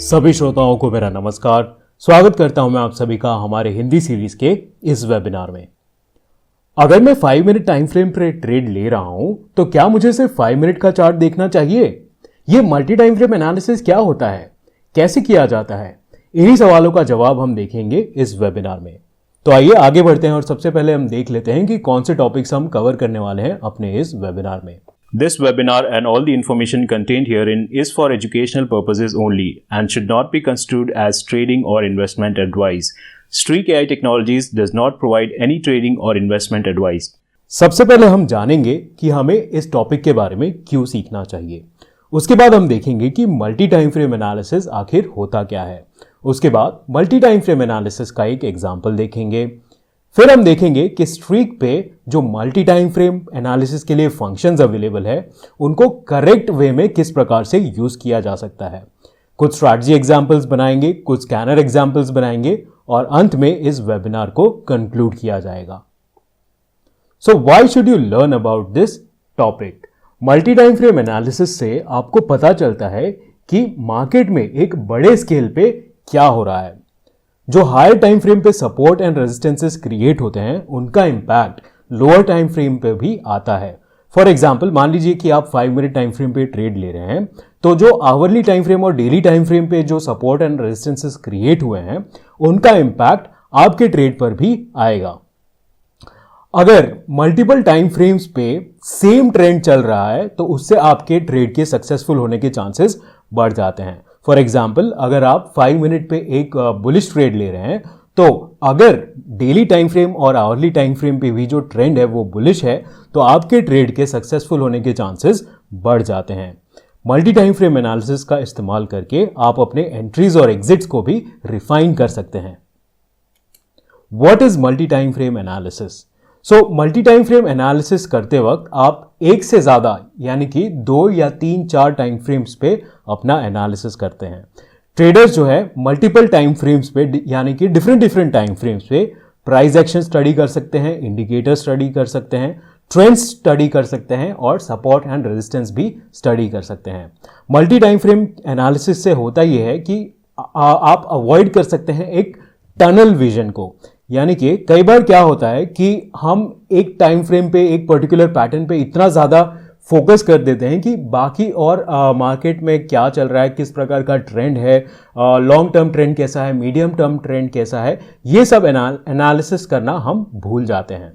सभी श्रोताओं को मेरा नमस्कार। स्वागत करता हूं मैं आप सभी का हमारे हिंदी सीरीज के इस वेबिनार में। अगर मैं 5 मिनट टाइम फ्रेम पर ट्रेड ले रहा हूं तो क्या मुझे सिर्फ 5 मिनट का चार्ट देखना चाहिए? यह मल्टी टाइम फ्रेम एनालिसिस क्या होता है, कैसे किया जाता है? इन्हीं सवालों का जवाब हम देखेंगे इस वेबिनार में। तो आइए आगे बढ़ते हैं और सबसे पहले हम देख लेते हैं कि कौन से टॉपिक्स हम कवर करने वाले हैं अपने इस वेबिनार में। This webinar and all the information contained herein is for educational purposes only and should not be construed as trading or investment advice. Streak AI Technologies does not provide any trading or investment advice. सबसे पहले हम जानेंगे कि हमें इस topic के बारे में क्यों सीखना चाहिए। उसके बाद हम देखेंगे कि मल्टी टाइम फ्रेम एनालिसिस आखिर होता क्या है। उसके बाद मल्टी टाइम फ्रेम एनालिसिस का एक एग्जाम्पल देखेंगे। फिर हम देखेंगे कि स्ट्रीक पे जो मल्टी टाइम फ्रेम एनालिसिस के लिए फंक्शंस अवेलेबल है उनको करेक्ट वे में किस प्रकार से यूज किया जा सकता है। कुछ स्ट्रैटेजी एग्जांपल्स बनाएंगे, कुछ स्कैनर एग्जांपल्स बनाएंगे और अंत में इस वेबिनार को कंक्लूड किया जाएगा। So why should you learn about this topic? Multi time frame analysis से आपको पता चलता है कि मार्केट में एक बड़े स्केल पे क्या हो रहा है। जो हायर टाइम फ्रेम पे सपोर्ट एंड रेजिस्टेंसेस क्रिएट होते हैं उनका इंपैक्ट लोअर टाइम फ्रेम पे भी आता है। फॉर एग्जांपल, मान लीजिए कि आप 5 मिनट टाइम फ्रेम पे ट्रेड ले रहे हैं तो जो आवरली टाइम फ्रेम और डेली टाइम फ्रेम पे जो सपोर्ट एंड रेजिस्टेंसेस क्रिएट हुए हैं उनका इंपैक्ट आपके ट्रेड पर भी आएगा। अगर मल्टीपल टाइम फ्रेम्स पे सेम ट्रेंड चल रहा है तो उससे आपके ट्रेड के सक्सेसफुल होने के चांसेस बढ़ जाते हैं। फॉर एग्जाम्पल, अगर आप 5 मिनट पे एक बुलिश ट्रेड ले रहे हैं तो अगर डेली टाइम फ्रेम और आवरली टाइम फ्रेम पे भी जो ट्रेंड है वो बुलिश है तो आपके ट्रेड के सक्सेसफुल होने के चांसेस बढ़ जाते हैं। मल्टी टाइम फ्रेम एनालिसिस का इस्तेमाल करके आप अपने एंट्रीज और एग्जिट्स को भी रिफाइन कर सकते हैं। What is multi time frame analysis? So multi time frame analysis करते वक्त आप एक से ज्यादा यानी कि 2 या 3, 4 टाइम फ्रेम्स पे अपना एनालिसिस करते हैं। ट्रेडर्स जो है मल्टीपल टाइम फ्रेम्स पे यानी कि डिफरेंट टाइम फ्रेम्स पे प्राइस एक्शन स्टडी कर सकते हैं, इंडिकेटर स्टडी कर सकते हैं, ट्रेंड्स स्टडी कर सकते हैं और सपोर्ट एंड रेजिस्टेंस भी स्टडी कर सकते हैं। मल्टी टाइम फ्रेम एनालिसिस से होता यह है कि आप अवॉइड कर सकते हैं एक टनल विजन को। यानी कि कई बार क्या होता है कि हम एक टाइम फ्रेम पे एक पर्टिकुलर पैटर्न पे इतना ज़्यादा फोकस कर देते हैं कि बाकी और मार्केट में क्या चल रहा है, किस प्रकार का ट्रेंड है, लॉन्ग टर्म ट्रेंड कैसा है, मीडियम टर्म ट्रेंड कैसा है, ये सब एनालिसिस करना हम भूल जाते हैं।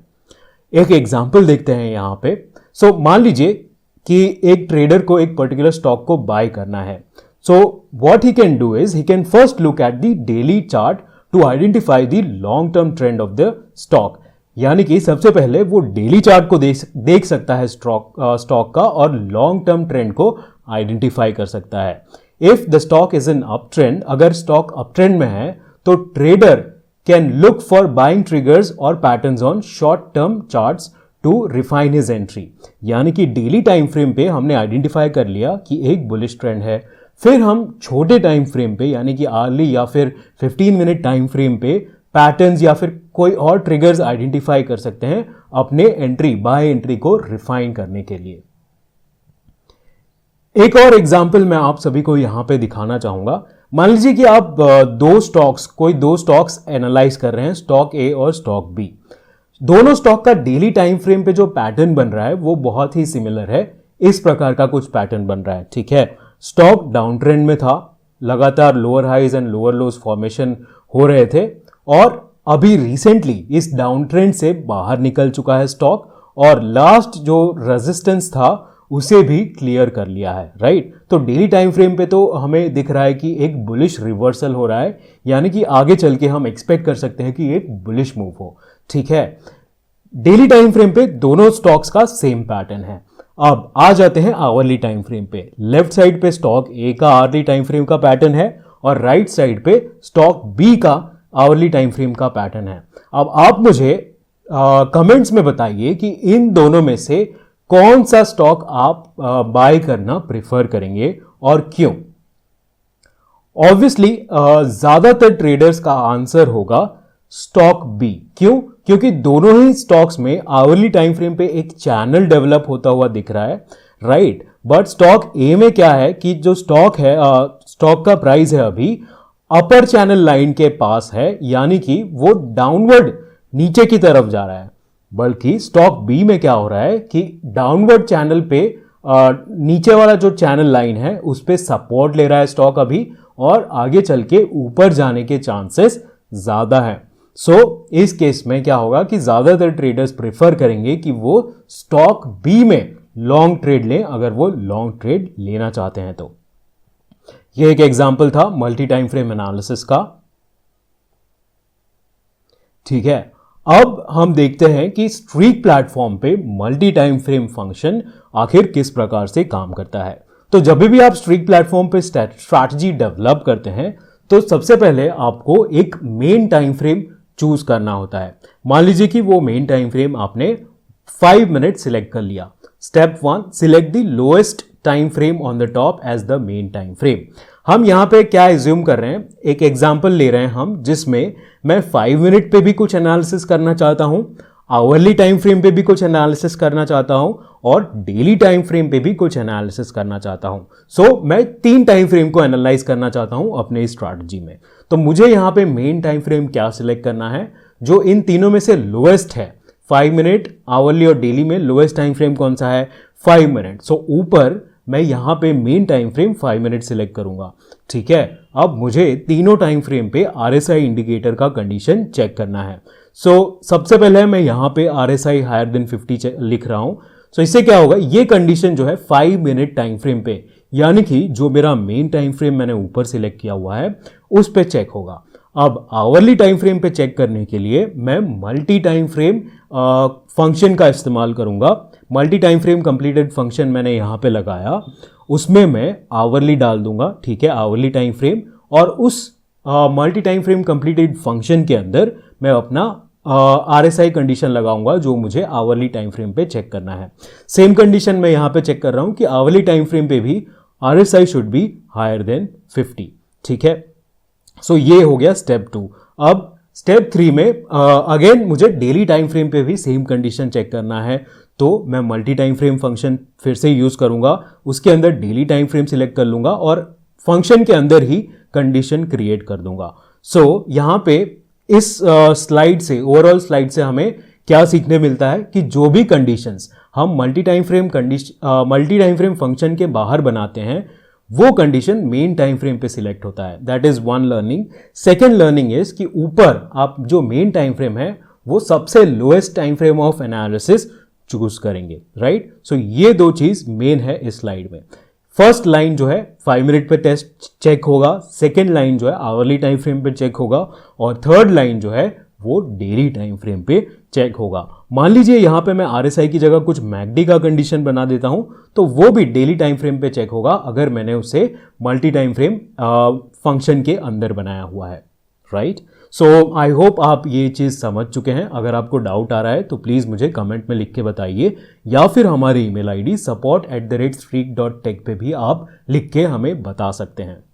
एक एग्जांपल देखते हैं यहाँ पे। सो मान लीजिए कि एक ट्रेडर को एक पर्टिकुलर स्टॉक को बाय करना है। So what he can do is he can first look at the daily chart to identify the long term trend of the stock. यानी कि सबसे पहले वो डेली चार्ट को देख सकता है स्टॉक का और लॉन्ग टर्म ट्रेंड को आइडेंटिफाई कर सकता है। If the stock is in uptrend, अगर स्टॉक अप ट्रेंड में है तो trader can look for buying triggers और patterns on short term charts to refine his entry. यानी कि डेली टाइम फ्रेम पे हमने आइडेंटिफाई कर लिया कि एक बुलिश ट्रेंड है, फिर हम छोटे टाइम फ्रेम पे यानी कि आवर्ली या फिर 15 मिनट टाइम फ्रेम पे पैटर्न्स या फिर कोई और ट्रिगर्स आइडेंटिफाई कर सकते हैं अपने एंट्री बाय एंट्री को रिफाइन करने के लिए। एक और एग्जांपल मैं आप सभी को यहां पे दिखाना चाहूंगा। मान लीजिए कि आप कोई दो स्टॉक्स एनालाइज कर रहे हैं, स्टॉक ए और स्टॉक बी। दोनों स्टॉक का डेली टाइम फ्रेम पे जो पैटर्न बन रहा है वो बहुत ही सिमिलर है। इस प्रकार का कुछ पैटर्न बन रहा है, ठीक है। स्टॉक डाउन ट्रेंड में था, लगातार lower highs and lower lows formation हो रहे थे और अभी रिसेंटली इस डाउन ट्रेंड से बाहर निकल चुका है स्टॉक और लास्ट जो रेजिस्टेंस था उसे भी क्लियर कर लिया है, राइट। तो डेली टाइम फ्रेम पे तो हमें दिख रहा है कि एक बुलिश रिवर्सल हो रहा है, यानी कि आगे चल के हम एक्सपेक्ट कर सकते हैं कि एक बुलिश मूव हो, ठीक है। डेली टाइम फ्रेम पे दोनों स्टॉक्स का सेम पैटर्न है। अब आ जाते हैं आवरली टाइम फ्रेम पे। लेफ्ट साइड पे स्टॉक ए का आवरली टाइम फ्रेम का पैटर्न है और राइट साइड पे स्टॉक बी का आवरली टाइम फ्रेम का पैटर्न है। अब आप मुझे कमेंट्स में बताइए कि इन दोनों में से कौन सा स्टॉक आप बाय करना प्रेफर करेंगे और क्यों? ऑब्वियसली ज्यादातर ट्रेडर्स का आंसर होगा स्टॉक बी। क्यों? क्योंकि दोनों ही स्टॉक्स में आवरली टाइम फ्रेम पे एक चैनल डेवलप होता हुआ दिख रहा है, राइट। बट स्टॉक ए में क्या है कि जो स्टॉक है, स्टॉक का प्राइस है अभी अपर चैनल लाइन के पास है, यानी कि वो डाउनवर्ड नीचे की तरफ जा रहा है। बल्कि स्टॉक बी में क्या हो रहा है कि डाउनवर्ड चैनल पे नीचे वाला जो चैनल लाइन है उस पे सपोर्ट ले रहा है स्टॉक अभी, और आगे चल के ऊपर जाने के चांसेस ज्यादा है। सो इस केस में क्या होगा कि ज्यादातर ट्रेडर्स प्रेफर करेंगे कि वो स्टॉक बी में लॉन्ग ट्रेड लें, अगर वो लॉन्ग ट्रेड लेना चाहते हैं तो। ये एक एग्जांपल था मल्टी टाइम फ्रेम एनालिसिस का। ठीक है, अब हम देखते हैं कि स्ट्रीक प्लेटफॉर्म पे मल्टी टाइम फ्रेम फंक्शन आखिर किस प्रकार से काम करता है। तो जब भी आप स्ट्रीक प्लेटफॉर्म पे स्ट्रैटेजी डेवलप करते हैं तो सबसे पहले आपको एक मेन टाइम फ्रेम चूज करना होता है। मान लीजिए कि वो मेन टाइम फ्रेम आपने 5 मिनट सिलेक्ट कर लिया। Step 1, select the lowest time frame on the top as the main time frame. हम यहां पे क्या एज्यूम कर रहे हैं, एक एग्जांपल ले रहे हैं हम जिसमें मैं 5 मिनट पे भी कुछ एनालिसिस करना चाहता हूं, आवरली टाइम फ्रेम पे भी कुछ एनालिसिस करना चाहता हूं, और डेली टाइम फ्रेम पे भी कुछ एनालिसिस करना चाहता हूं। सो मैं 3 टाइम फ्रेम को एनालाइज करना चाहता हूं अपने स्ट्रैटेजी में। तो मुझे यहां पे मेन टाइम फ्रेम क्या सिलेक्ट करना है, जो इन तीनों में से लोएस्ट है। 5 मिनट, आवरली और डेली में लोएस्ट टाइम फ्रेम कौन सा है, 5 मिनट। सो ऊपर मैं यहां पे main time frame 5 minute select करूंगा। ठीक है, अब मुझे तीनों टाइम फ्रेम पे RSI इंडिकेटर का कंडीशन चेक करना है। सो सबसे पहले मैं यहां पे RSI हायर देन 50 लिख रहा हूं। सो इससे क्या होगा, ये कंडीशन जो है 5 मिनट टाइम फ्रेम पे, यानी कि जो मेरा मेन टाइम फ्रेम मैंने ऊपर सिलेक्ट किया हुआ है उस पे चेक होगा। अब आवरली टाइम फ्रेम पे चेक करने के लिए मैं मल्टी टाइम फ्रेम फंक्शन का इस्तेमाल करूंगा। Multi time frame completed function मैंने यहां पे लगाया, उसमें मैं आवरली डाल दूंगा। ठीक है, आवरली टाइम फ्रेम, और उस multi time frame completed function के अंदर मैं अपना RSI कंडीशन लगाऊंगा जो मुझे आवरली टाइम फ्रेम पे चेक करना है। सेम कंडीशन मैं यहां पे चेक कर रहा हूं कि आवरली टाइम फ्रेम पे भी RSI should be higher than 50। ठीक है, सो ये हो गया स्टेप 2। अब स्टेप 3 में अगेन मुझे डेली टाइम फ्रेम पे भी सेम कंडीशन चेक करना है, तो मैं मल्टी टाइम फ्रेम फंक्शन फिर से यूज करूंगा, उसके अंदर डेली टाइम फ्रेम सिलेक्ट कर लूंगा और फंक्शन के अंदर ही कंडीशन क्रिएट कर दूंगा। सो यहां पे इस स्लाइड से, ओवरऑल स्लाइड से हमें क्या सीखने मिलता है कि जो भी कंडीशंस हम मल्टी टाइम फ्रेम फंक्शन के बाहर बनाते हैं वो कंडीशन मेन टाइम फ्रेम पे सिलेक्ट होता है। That is one learning. Second learning is कि ऊपर आप जो मेन टाइम फ्रेम है वो सबसे lowest time frame of analysis choose करेंगे। राइट, सो ये 2 चीज मेन है इस स्लाइड में। फर्स्ट लाइन जो है 5 मिनट पे टेस्ट चेक होगा, सेकेंड लाइन जो है आवरली टाइम फ्रेम पे चेक होगा, और थर्ड लाइन जो है वो डेली टाइम फ्रेम पे चेक होगा। मान लीजिए यहां पे मैं RSI की जगह कुछ MACD का कंडीशन बना देता हूं तो वो भी डेली टाइम फ्रेम पे चेक होगा अगर मैंने उसे मल्टी टाइम फ्रेम फंक्शन के अंदर बनाया हुआ है। राइट, सो आई होप आप ये चीज समझ चुके हैं। अगर आपको डाउट आ रहा है तो प्लीज मुझे कमेंट में लिख के बताइए, या फिर हमारी ईमेल ID support@streak.tech पे भी आप लिख के हमें बता सकते हैं।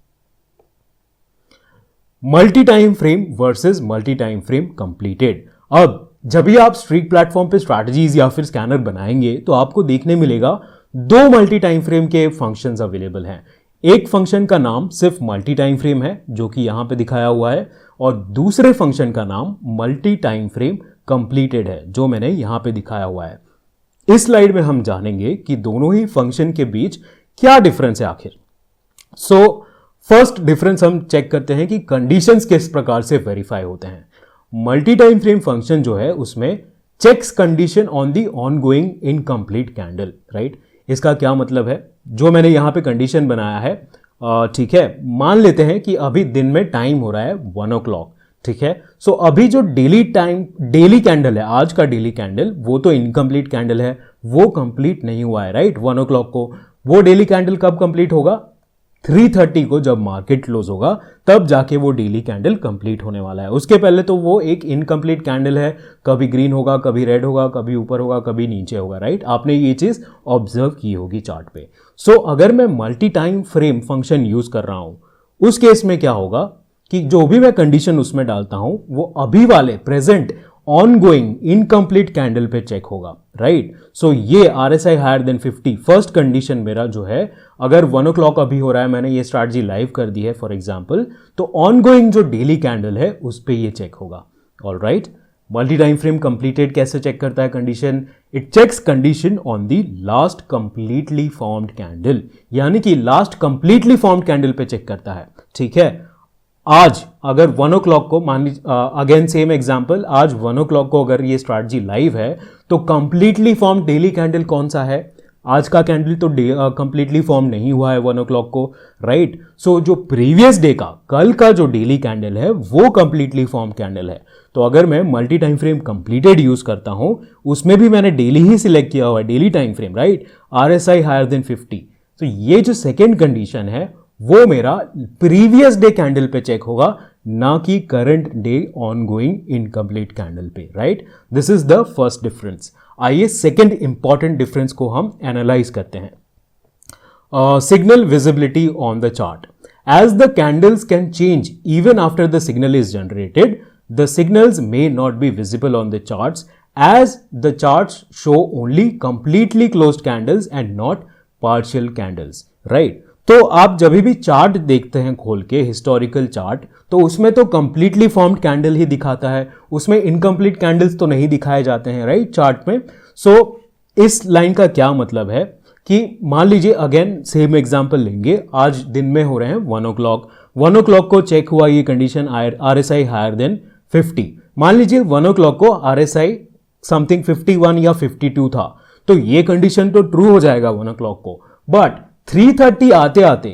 Multi time frame versus multi time frame completed. अब जब भी आप स्ट्रीक प्लेटफॉर्म पे स्ट्रैटेजीज या फिर स्कैनर बनाएंगे तो आपको देखने मिलेगा 2 मल्टी टाइम फ्रेम के फंक्शंस अवेलेबल हैं। एक फंक्शन का नाम सिर्फ मल्टी टाइम फ्रेम है जो कि यहां पे दिखाया हुआ है, और दूसरे फंक्शन का नाम मल्टी टाइम फ्रेम कंप्लीटेड है जो मैंने यहां पे दिखाया हुआ है। इस स्लाइड में हम जानेंगे कि दोनों ही फंक्शन के बीच क्या डिफरेंस है आखिर। सो फर्स्ट डिफरेंस हम चेक करते हैं कि कंडीशंस किस प्रकार से वेरीफाई होते हैं। मल्टी टाइम फ्रेम फंक्शन जो है उसमें checks condition on the ongoing incomplete candle. Right, इसका क्या मतलब है, जो मैंने यहां पे कंडीशन बनाया है, ठीक है, मान लेते हैं कि अभी दिन में टाइम हो रहा है 1 o'clock। ठीक है, सो अभी जो डेली कैंडल है, आज का डेली कैंडल, वो तो इनकम्प्लीट कैंडल है, वो कंप्लीट नहीं हुआ है। राइट, 1 o'clock को वो डेली कैंडल कब कंप्लीट होगा, 3:30 को जब मार्केट क्लोज होगा तब जाके वो डेली कैंडल कंप्लीट होने वाला है। उसके पहले तो वो एक इनकम्प्लीट कैंडल है, कभी ग्रीन होगा, कभी रेड होगा, कभी ऊपर होगा, कभी नीचे होगा। राइट, आपने ये चीज ऑब्जर्व की होगी चार्ट पे। सो अगर मैं multi time frame function use कर रहा हूं उस केस में क्या होगा कि जो भी मैं कंडीशन उसमें डालता हूं वो अभी वाले present on going incomplete candle पे चेक होगा, राइट। सो ये RSI higher than 50 first condition मेरा जो है, अगर 1 o'clock अभी हो रहा है, मैंने ये स्ट्रैटेजी लाइव कर दी है फॉर एग्जांपल, तो ऑन गोइंग जो डेली कैंडल है उस पे ये चेक होगा। Alright, multi time frame completed कैसे चेक करता है condition? It checks condition on the last completely formed candle, यानी कि लास्ट कंप्लीटली फॉर्म्ड कैंडल पे चेक करता है, ठीक है। आज अगर 1 o'clock को मान लीजिए, अगेन सेम एग्जांपल, आज 1 o'clock को अगर ये स्ट्रैटेजी लाइव है तो कंप्लीटली फॉर्म डेली कैंडल कौन सा है? आज का कैंडल तो कंप्लीटली फॉर्म नहीं हुआ है 1 o'clock को, राइट। सो जो प्रीवियस डे का, कल का जो डेली कैंडल है वो कंप्लीटली फॉर्म कैंडल है। तो अगर मैं multi time frame completed use करता हूं, उसमें भी मैंने डेली ही सिलेक्ट किया हुआ है, daily time frame, right, RSI higher than 50। तो ये जो सेकेंड कंडीशन है वो मेरा प्रीवियस डे कैंडल पे चेक होगा, ना कि current day on going incomplete candle पे, right. This is the first difference. आइए सेकेंड इंपॉर्टेंट डिफरेंस को हम एनालाइज करते हैं। Signal visibility on the chart. As the candles can change even after the signal is generated, the signals may not be visible on the charts as the charts show only completely closed candles and not partial candles, right? तो आप जब भी chart देखते हैं खोल के, historical chart, तो उसमें तो कंप्लीटली फॉर्म्ड कैंडल ही दिखाता है, उसमें इनकम्प्लीट कैंडल्स तो नहीं दिखाए जाते हैं, राइट, चार्ट में। सो इस लाइन का क्या मतलब है कि मान लीजिए, अगेन सेम एग्जांपल लेंगे, आज दिन में हो रहे हैं 1 o'clock, 1 o'clock को चेक हुआ ये कंडीशन RSI हायर देन 50। मान लीजिए 1 o'clock को RSI समथिंग 51 या 52 था, तो ये कंडीशन तो ट्रू हो जाएगा 1 o'clock को। बट 3:30 आते आते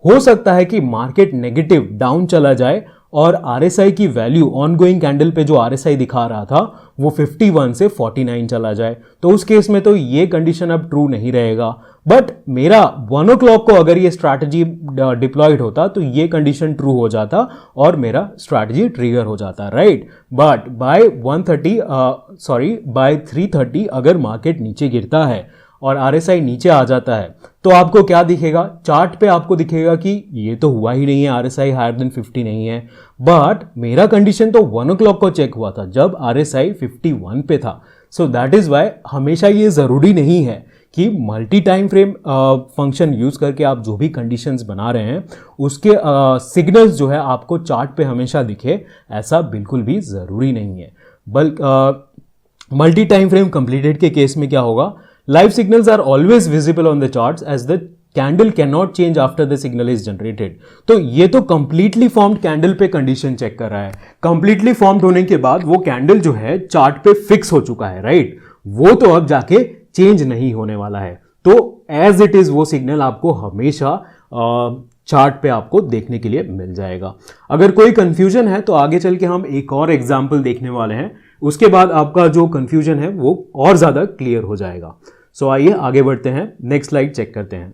हो सकता है कि मार्केट नेगेटिव डाउन चला जाए और RSI की वैल्यू ऑन गोइंग कैंडल पे जो RSI दिखा रहा था वो 51 से 49 चला जाए, तो उस केस में तो ये कंडीशन अब ट्रू नहीं रहेगा। बट मेरा 1 o'clock को अगर ये स्ट्रैटेजी डिप्लॉयड होता तो ये कंडीशन ट्रू हो जाता और मेरा स्ट्रैटेजी ट्रिगर हो जाता, राइट। बट बाय 3:30 अगर मार्केट नीचे गिरता है और RSI नीचे आ जाता है तो आपको क्या दिखेगा? चार्ट पे आपको दिखेगा कि ये तो हुआ ही नहीं है, RSI हायर देन 50 नहीं है। बट मेरा कंडीशन तो 1 o'clock को चेक हुआ था जब RSI 51 पे था। सो दैट इज वाई हमेशा ये जरूरी नहीं है कि multi time frame function use करके आप जो भी कंडीशंस बना रहे हैं उसके सिग्नल्स जो है आपको चार्ट पे हमेशा दिखे, ऐसा बिल्कुल भी जरूरी नहीं है। बल्कि मल्टी टाइम फ्रेम कंप्लीटेड के केस में क्या होगा? Live signals are always visible on the charts as the candle cannot change after the signal is generated। तो ये तो completely formed candle पे कंडीशन चेक कर रहा है। completely formed होने के बाद वो कैंडल जो है चार्ट पे फिक्स हो चुका है, राइट, वो तो अब जाके चेंज नहीं होने वाला है। तो एज इट इज वो सिग्नल आपको हमेशा चार्ट पे आपको देखने के लिए मिल जाएगा। अगर कोई कंफ्यूजन है तो आगे चल के हम एक और एग्जाम्पल देखने वाले हैं, उसके बाद आपका जो कंफ्यूजन है वो और ज्यादा क्लियर हो जाएगा। सो आइए आगे बढ़ते हैं, नेक्स्ट स्लाइड चेक करते हैं।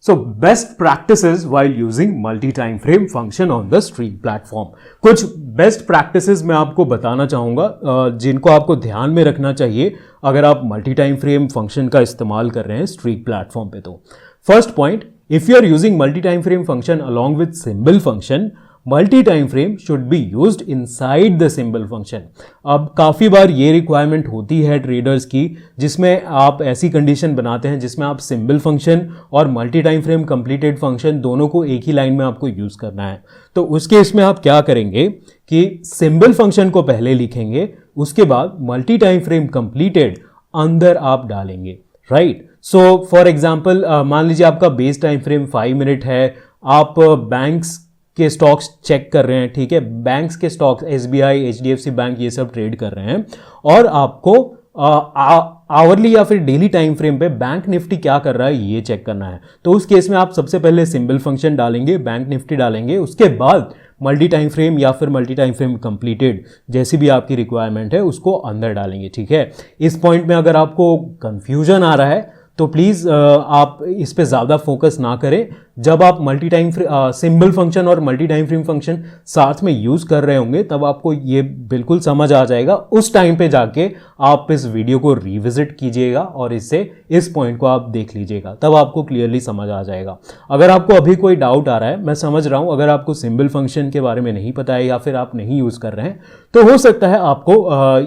So best practices while using multi time frame function on the stream platform. कुछ बेस्ट प्रैक्टिसेस मैं आपको बताना चाहूंगा जिनको आपको ध्यान में रखना चाहिए अगर आप मल्टी टाइम फ्रेम फंक्शन का इस्तेमाल कर रहे हैं स्ट्रीक प्लेटफॉर्म पे। तो first point, if you are using multi time frame function along with symbol function, multi time frame should be used inside the symbol function. अब काफ़ी बार ये रिक्वायरमेंट होती है ट्रेडर्स की, जिसमें आप ऐसी कंडीशन बनाते हैं जिसमें आप सिंबल फंक्शन और multi time frame completed function दोनों को एक ही लाइन में आपको यूज़ करना है। तो उस केस में आप क्या करेंगे कि सिंबल फंक्शन को पहले लिखेंगे, उसके बाद मल्टी टाइम फ्रेम कंप्लीटेड अंदर आप डालेंगे, राइट। सो फॉर एग्जाम्पल मान लीजिए आपका बेस टाइम फ्रेम 5 मिनट है, आप बैंक्स के स्टॉक्स चेक कर रहे हैं, ठीक है, बैंक्स के स्टॉक्स SBI, HDFC बैंक ये सब ट्रेड कर रहे हैं और आपको आवरली या फिर डेली टाइम फ्रेम पे बैंक निफ्टी क्या कर रहा है ये चेक करना है। तो उस केस में आप सबसे पहले सिंबल फंक्शन डालेंगे, बैंक निफ्टी डालेंगे, उसके बाद मल्टी टाइम फ्रेम या फिर मल्टी टाइम फ्रेम कंप्लीटेड जैसी भी आपकी रिक्वायरमेंट है उसको अंदर डालेंगे, ठीक है। इस पॉइंट में अगर आपको कंफ्यूजन आ रहा है तो प्लीज़ आप इस पे ज़्यादा फोकस ना करें, जब आप मल्टी टाइम सिंबल फंक्शन और मल्टी टाइम फ्रेम फंक्शन साथ में यूज कर रहे होंगे तब आपको ये बिल्कुल समझ आ जाएगा। उस टाइम पे जाके आप इस वीडियो को रिविजिट कीजिएगा और इससे इस पॉइंट को आप देख लीजिएगा, तब आपको क्लियरली समझ आ जाएगा। अगर आपको अभी कोई डाउट आ रहा है, मैं समझ रहा हूं, अगर आपको सिंबल फंक्शन के बारे में नहीं पता है या फिर आप नहीं यूज कर रहे हैं तो हो सकता है आपको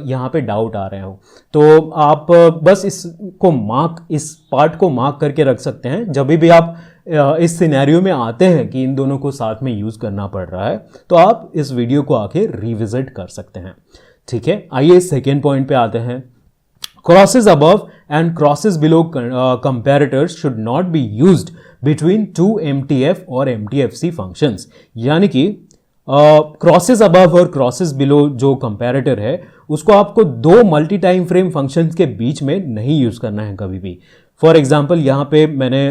यहाँ पे डाउट आ रहे हो, तो आप बस इस पार्ट को मार्क करके रख सकते हैं। जब भी आप इस सिनेरियो में आते हैं कि इन दोनों को साथ में यूज करना पड़ रहा है तो आप इस वीडियो को आके रिविजिट कर सकते हैं। ठीक है, आइए सेकेंड पॉइंट पे आते हैं। Crosses above and crosses below comparators should not be used between two MTF और MTFC फंक्शंस। यानी कि क्रॉसेस अबव और क्रॉसेस बिलो जो कंपैरेटर है उसको आपको दो मल्टी टाइम फ्रेम फंक्शंस के बीच में नहीं यूज करना है कभी भी। फॉर एग्जाम्पल यहाँ पे मैंने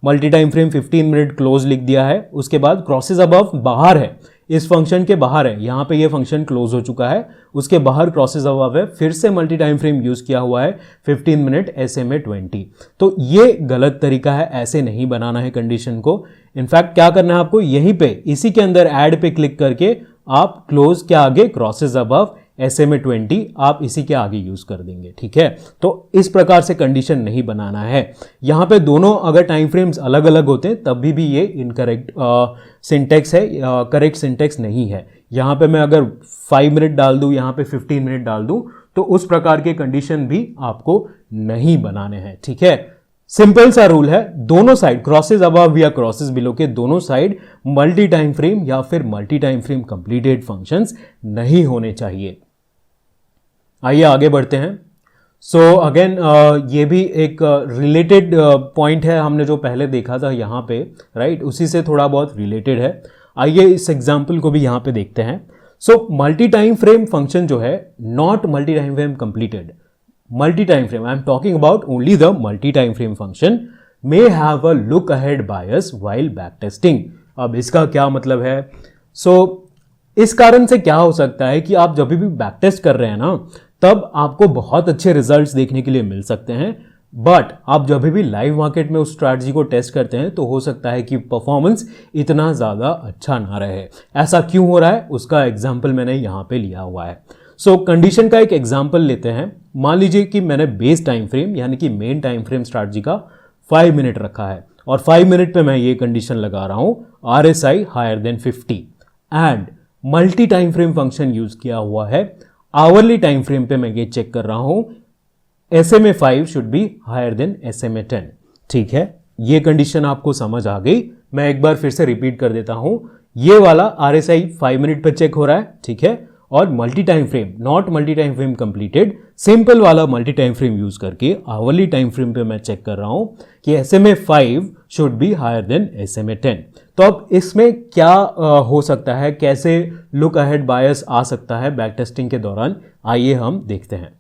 multi time frame 15 minute close लिख दिया है, उसके बाद क्रॉसेस अबव बाहर है, इस फंक्शन के बाहर है, यहाँ पे ये फंक्शन क्लोज हो चुका है, उसके बाहर क्रॉसेस अबव है, फिर से मल्टी टाइम फ्रेम यूज किया हुआ है 15 मिनट SMA 20। तो ये गलत तरीका है, ऐसे नहीं बनाना है कंडीशन को। इनफैक्ट क्या करना है आपको, यहीं पे इसी के अंदर ऐड पे क्लिक करके आप क्लोज के आगे क्रॉसेस अबव SMA 20 आप इसी के आगे यूज कर देंगे। ठीक है, तो इस प्रकार से कंडीशन नहीं बनाना है। यहां पे दोनों अगर टाइम फ्रेम्स अलग अलग होते हैं तब भी ये इनकरेक्ट सिंटेक्स है, करेक्ट सिंटेक्स नहीं है। यहां पे मैं अगर 5 मिनट डाल दूं, यहां पे 15 मिनट डाल दूं, तो उस प्रकार के कंडीशन भी आपको नहीं बनाने हैं। ठीक है, सिंपल सा रूल है, दोनों साइड क्रॉसेस अबव या क्रॉसेस बिलो के दोनों साइड मल्टी टाइम फ्रेम या फिर multi time frame completed functions नहीं होने चाहिए। आइए आगे बढ़ते हैं। सो अगेन ये भी एक रिलेटेड पॉइंट है, हमने जो पहले देखा था यहाँ पे, राइट, उसी से थोड़ा बहुत रिलेटेड है। आइए इस एग्जाम्पल को भी यहाँ पे देखते हैं। So multi time frame function जो है, not multi time frame completed, multi time frame, I am talking about only the multi time frame function, may have a look ahead bias while back testing. अब इसका क्या मतलब है? इस कारण से क्या हो सकता है कि आप जब भी बैक टेस्ट कर रहे हैं ना, तब आपको बहुत अच्छे रिजल्ट्स देखने के लिए मिल सकते हैं, बट आप जब भी लाइव मार्केट में उस स्ट्रैटेजी को टेस्ट करते हैं तो हो सकता है कि परफॉर्मेंस इतना ज़्यादा अच्छा ना रहे। ऐसा क्यों हो रहा है उसका एग्जाम्पल मैंने यहाँ पे लिया हुआ है। कंडीशन का एक एग्जाम्पल लेते हैं। मान लीजिए कि मैंने बेस टाइम फ्रेम यानी कि मेन टाइम फ्रेम स्ट्रैटेजी का 5 मिनट रखा है और 5 मिनट पे मैं ये कंडीशन लगा रहा हूँ RSI higher than 50 and multi time frame function use किया हुआ है। आवरली टाइम फ्रेम पे मैं ये चेक कर रहा हूं SMA 5 should be higher than SMA 10। ठीक है, ये कंडीशन आपको समझ आ गई। मैं एक बार फिर से रिपीट कर देता हूं, ये वाला RSI 5 मिनट पे चेक हो रहा है, ठीक है, और multi time frame, not multi time frame completed, simple वाला मल्टी टाइम फ्रेम यूज करके आवरली टाइम फ्रेम पे मैं चेक कर रहा हूं कि SMA 5 should be higher than SMA 10। तो अब इसमें क्या हो सकता है, कैसे लुक अहेड बायस आ सकता है बैक टेस्टिंग के दौरान, आइए हम देखते हैं।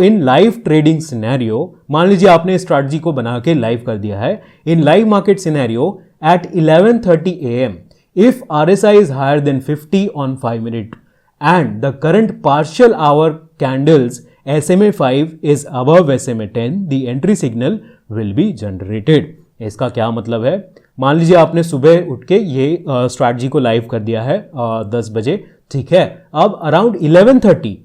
इन लाइव ट्रेडिंग सिनेरियो, मान लीजिए आपने स्ट्रैटेजी को बना के लाइव कर दिया है। In live market scenario at 11:30 AM, if RSI is higher than 50 on 5 minute and the current partial hour candles SMA 5 is above SMA 10, the entry signal will be generated। इसका क्या मतलब है? मान लीजिए आपने सुबह उठ के ये स्ट्रैटेजी को लाइव कर दिया है 10 बजे, ठीक है। अब अराउंड 11:30,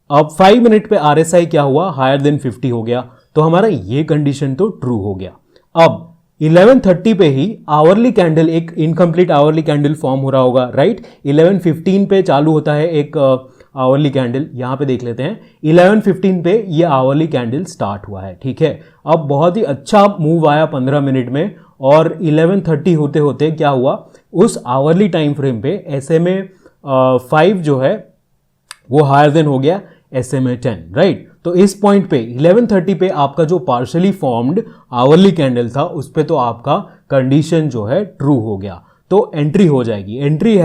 अब 5 मिनट पे RSI क्या हुआ, हायर देन 50 हो गया, तो हमारा ये कंडीशन तो ट्रू हो गया। अब 11:30 पे ही आवरली कैंडल, एक इनकम्प्लीट आवरली कैंडल फॉर्म हो रहा होगा, राइट। 11:15 पे चालू होता है एक आवरली कैंडल, यहां पे देख लेते हैं 11:15 पे ये आवरली कैंडल स्टार्ट हुआ है, ठीक है। अब बहुत ही अच्छा मूव आया 15 मिनट में और 11:30 होते होते क्या हुआ, उस आवरली टाइम फ्रेम पे SMA 5 जो है वो हायर देन हो गया SMA 10, राइट। तो इस पॉइंट पे 11:30 पे आपका जो पार्शली फॉर्म्ड आवरली कैंडल था उस पे तो आपका कंडीशन जो है ट्रू हो गया, तो एंट्री हो जाएगी। Entry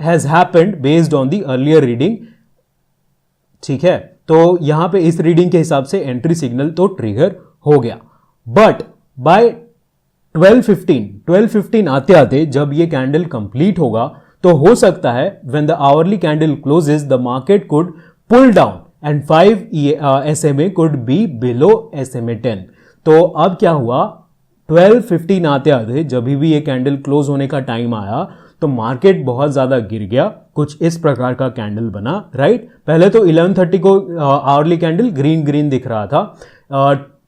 has happened based on the earlier reading, ठीक है। तो यहां पे इस रीडिंग के हिसाब से एंट्री सिग्नल तो ट्रिगर हो गया, बट बाय 12:15 आते आते जब ये कैंडल कंप्लीट होगा तो हो सकता है when the hourly candle closes the market could pull down and 5 SMA could be below SMA 10। तो अब क्या हुआ, 12:15 आते आते जब भी ये कैंडल क्लोज होने का टाइम आया तो मार्केट बहुत ज़्यादा गिर गया, कुछ इस प्रकार का कैंडल बना, राइट। पहले तो 11:30 को आवरली कैंडल ग्रीन ग्रीन दिख रहा था,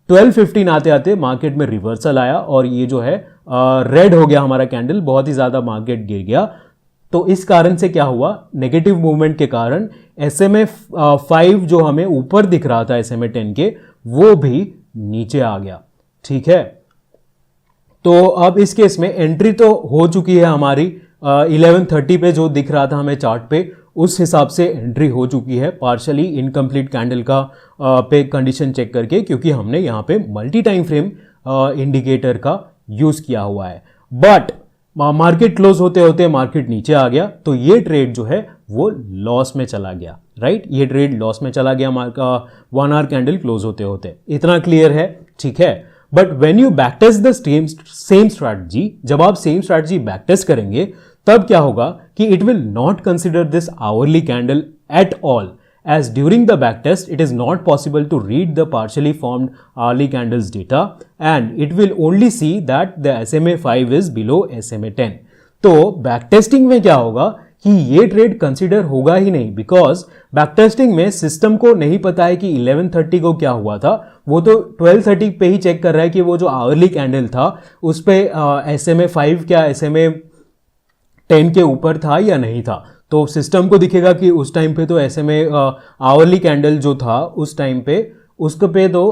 12:15 आते आते मार्केट में रिवर्सल आया और ये जो है रेड हो गया हमारा कैंडल, बहुत ही ज़्यादा मार्केट गिर गया। तो इस कारण से क्या हुआ, नेगेटिव मूवमेंट के कारण SMA 5 जो हमें ऊपर दिख रहा था SMA 10 के, वो भी नीचे आ गया, ठीक है। तो अब इस केस में एंट्री तो हो चुकी है हमारी 11:30 पे जो दिख रहा था हमें चार्ट पे, उस हिसाब से एंट्री हो चुकी है पार्शली इनकम्प्लीट कैंडल का पे कंडीशन चेक करके, क्योंकि हमने यहाँ पे मल्टी टाइम फ्रेम इंडिकेटर का यूज किया हुआ है। बट मार्केट क्लोज होते होते मार्केट नीचे आ गया, तो ये ट्रेड जो है वो लॉस में चला गया, राइट। ये ट्रेड लॉस में चला गया 1 आवर कैंडल क्लोज होते होते, इतना क्लियर है, ठीक है। But when you back test the same strategy, जब आप सेम स्ट्रैटेजी बैक टेस्ट करेंगे तब क्या होगा कि it will not consider this hourly candle at all, as during the backtest it is not possible to read the partially formed hourly candles data and it will only see that the SMA 5 is below SMA 10। तो backtesting में क्या होगा कि ये trade consider होगा ही नहीं, because backtesting में system को नहीं पता है कि 11:30 को क्या हुआ था, वो तो 12:30 पे ही चेक कर रहा है कि वो जो आवरली कैंडल था उस पे SMA 5 क्या SMA 10 के ऊपर था या नहीं था। तो सिस्टम को दिखेगा कि उस टाइम पे तो SMA आवरली कैंडल जो था उस टाइम पे उसके पे तो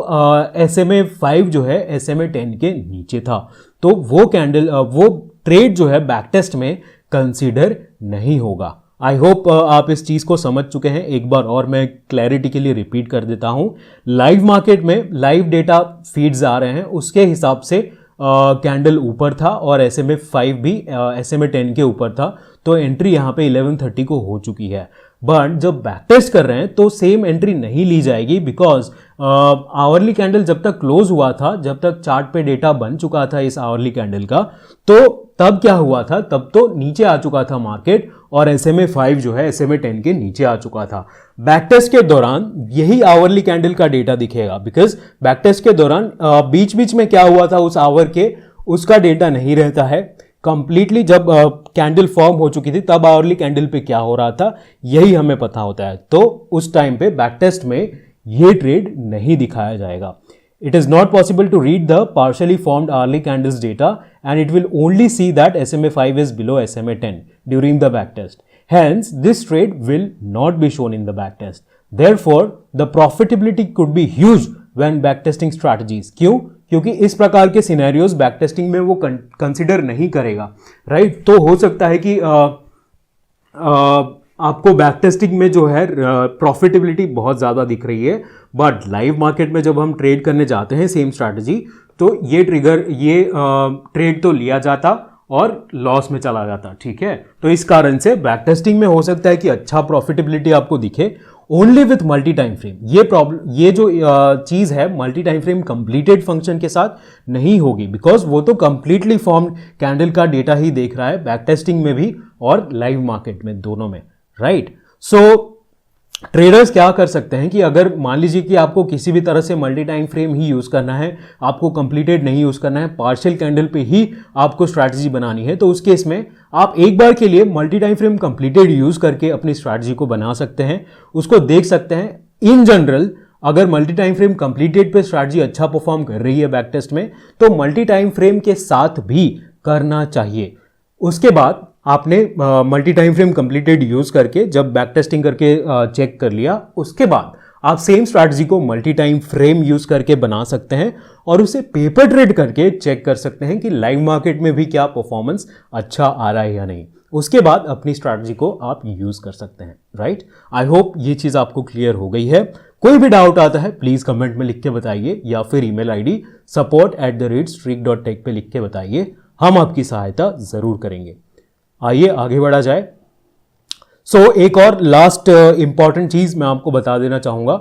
SMA 5 जो है SMA 10 के नीचे था, तो वो कैंडल वो ट्रेड जो है बैकटेस्ट में कंसीडर नहीं होगा। आई होप आप इस चीज़ को समझ चुके हैं। एक बार और मैं क्लैरिटी के लिए रिपीट कर देता हूँ, लाइव मार्केट में लाइव डेटा फीड्स आ रहे हैं, उसके हिसाब से कैंडल ऊपर था और SMA 5 भी SMA 10 के ऊपर था, तो एंट्री यहाँ पे 11:30 को हो चुकी है। बट जब बैक टेस्ट कर रहे हैं तो सेम एंट्री नहीं ली जाएगी, बिकॉज आवरली कैंडल जब तक क्लोज हुआ था, जब तक चार्ट पे डेटा बन चुका था इस आवरली कैंडल का, तो तब क्या हुआ था, तब तो नीचे आ चुका था मार्केट और SMA 5 जो है SMA 10 के नीचे आ चुका था। बैक टेस्ट के दौरान यही आवरली कैंडल का डेटा दिखेगा, बिकॉज बैक टेस्ट के दौरान बीच बीच में क्या हुआ था उस आवर के, उसका डेटा नहीं रहता है कंप्लीटली। जब कैंडल फॉर्म हो चुकी थी तब आवरली कैंडल पे क्या हो रहा था यही हमें पता होता है, तो उस टाइम पे बैक टेस्ट में ये ट्रेड नहीं दिखाया जाएगा। It is not possible to read the partially formed hourly candles data and it will only see that SMA 5 is below SMA 10 during the backtest. Hence, this trade will not be shown in the backtest. Therefore, the profitability could be huge when backtesting strategies. क्यों? क्योंकि इस प्रकार के scenarios backtesting में वो consider नहीं करेगा, right. तो हो सकता है कि आपको बैकटेस्टिंग में जो है प्रॉफिटेबिलिटी बहुत ज़्यादा दिख रही है, बट लाइव मार्केट में जब हम ट्रेड करने जाते हैं सेम स्ट्रैटेजी, तो ये ट्रेड तो लिया जाता और लॉस में चला जाता, ठीक है। तो इस कारण से बैकटेस्टिंग में हो सकता है कि अच्छा प्रॉफिटेबिलिटी आपको दिखे only with multi time frame. ये जो चीज़ है multi time frame completed function के साथ नहीं होगी, बिकॉज वो तो कंप्लीटली फॉर्म्ड कैंडल का डेटा ही देख रहा है बैकटेस्टिंग में भी और लाइव मार्केट में, दोनों में, राइट। सो ट्रेडर्स क्या कर सकते हैं कि अगर मान लीजिए कि आपको किसी भी तरह से मल्टी टाइम फ्रेम ही यूज़ करना है, आपको कंप्लीटेड नहीं यूज़ करना है, पार्शियल कैंडल पे ही आपको स्ट्रैटेजी बनानी है, तो उस केस में आप एक बार के लिए multi time frame completed use करके अपनी स्ट्रैटेजी को बना सकते हैं, उसको देख सकते हैं। इन जनरल अगर मल्टी टाइम फ्रेम कंप्लीटेड पे स्ट्रैटेजी अच्छा परफॉर्म कर रही है बैक टेस्ट में, तो मल्टी टाइम फ्रेम के साथ भी करना चाहिए। उसके बाद आपने multi time frame completed use करके जब बैक टेस्टिंग करके चेक कर लिया, उसके बाद आप सेम स्ट्रैटेजी को मल्टी टाइम फ्रेम यूज करके बना सकते हैं और उसे पेपर ट्रेड करके चेक कर सकते हैं कि लाइव मार्केट में भी क्या परफॉर्मेंस अच्छा आ रहा है या नहीं। उसके बाद अपनी स्ट्रैटेजी को आप यूज कर सकते हैं, राइट। आई होप ये चीज आपको क्लियर हो गई है। कोई भी डाउट आता है प्लीज कमेंट में लिख के बताइए, या फिर ईमेल आईडी support@streak.tech पे लिख के बताइए, हम आपकी सहायता जरूर करेंगे। आइए आगे बढ़ा जाए। एक और लास्ट इंपॉर्टेंट चीज मैं आपको बता देना चाहूंगा।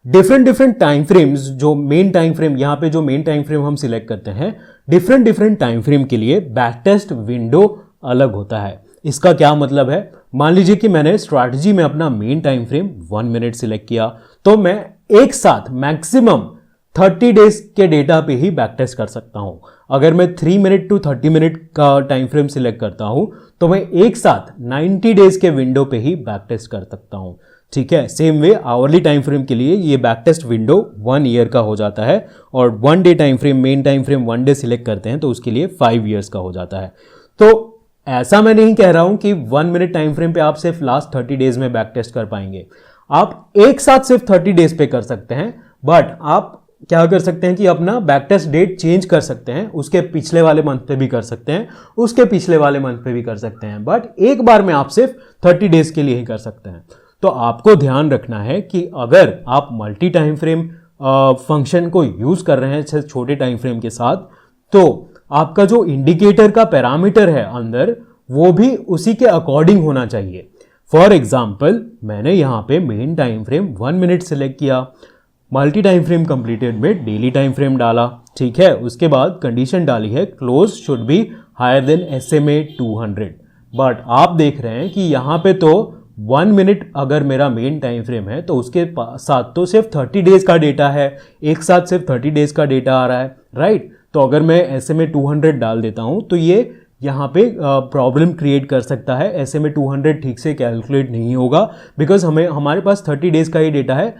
डिफरेंट टाइम फ्रेम्स, जो मेन टाइम फ्रेम, यहां पे जो मेन टाइम फ्रेम हम सिलेक्ट करते हैं, डिफरेंट टाइम फ्रेम के लिए बैक टेस्ट विंडो अलग होता है। इसका क्या मतलब है, मान लीजिए कि मैंने स्ट्रैटेजी में अपना main time frame 1 minute select किया, तो मैं एक साथ मैक्सिमम 30 डेज के डेटा पे ही बैक टेस्ट कर सकता हूं। अगर मैं 3 मिनट टू 30 मिनट का टाइम फ्रेम सिलेक्ट करता हूं तो मैं एक साथ 90 डेज के विंडो पे ही बैक टेस्ट कर सकता हूं। ठीक है, same way hourly time frame के लिए ये बैक टेस्ट विंडो 1 ईयर का हो जाता है, और 1 day time frame, main time frame 1 day select करते हैं तो उसके लिए 5 ईयर्स का हो जाता है। तो ऐसा मैं नहीं कह रहा हूं कि 1 मिनट टाइम फ्रेम पे आप सिर्फ लास्ट 30 डेज में बैक टेस्ट कर पाएंगे। आप एक साथ सिर्फ 30 डेज पे कर सकते हैं, बट आप क्या कर सकते हैं कि अपना बैक टेस्ट डेट चेंज कर सकते हैं, उसके पिछले वाले मंथ पे भी कर सकते हैं, उसके पिछले वाले मंथ पे भी कर सकते हैं, बट एक बार में आप सिर्फ 30 डेज के लिए ही कर सकते हैं। तो आपको ध्यान रखना है कि अगर आप मल्टी टाइम फ्रेम फंक्शन को यूज कर रहे हैं छोटे टाइम फ्रेम के साथ, तो आपका जो इंडिकेटर का पैरामीटर है अंदर वो भी उसी के अकॉर्डिंग होना चाहिए। फॉर एग्जाम्पल मैंने यहां पे main time frame 1 minute select किया, मल्टी टाइम फ्रेम कंप्लीटेड में डेली टाइम फ्रेम डाला, ठीक है, उसके बाद कंडीशन डाली है close should be higher than SMA 200। But आप देख रहे हैं कि यहां पे तो 1 मिनट अगर मेरा मेन टाइम फ्रेम है तो उसके साथ तो सिर्फ 30 डेज का डेटा है, एक साथ सिर्फ 30 डेज का डेटा आ रहा है, राइट। तो अगर मैं SMA 200 डाल देता हूं तो ये यहाँ पे प्रॉब्लम क्रिएट कर सकता है, SMA 200 ठीक से कैलकुलेट नहीं होगा, बिकॉज हमारे पास 30 डेज का ही डेटा है।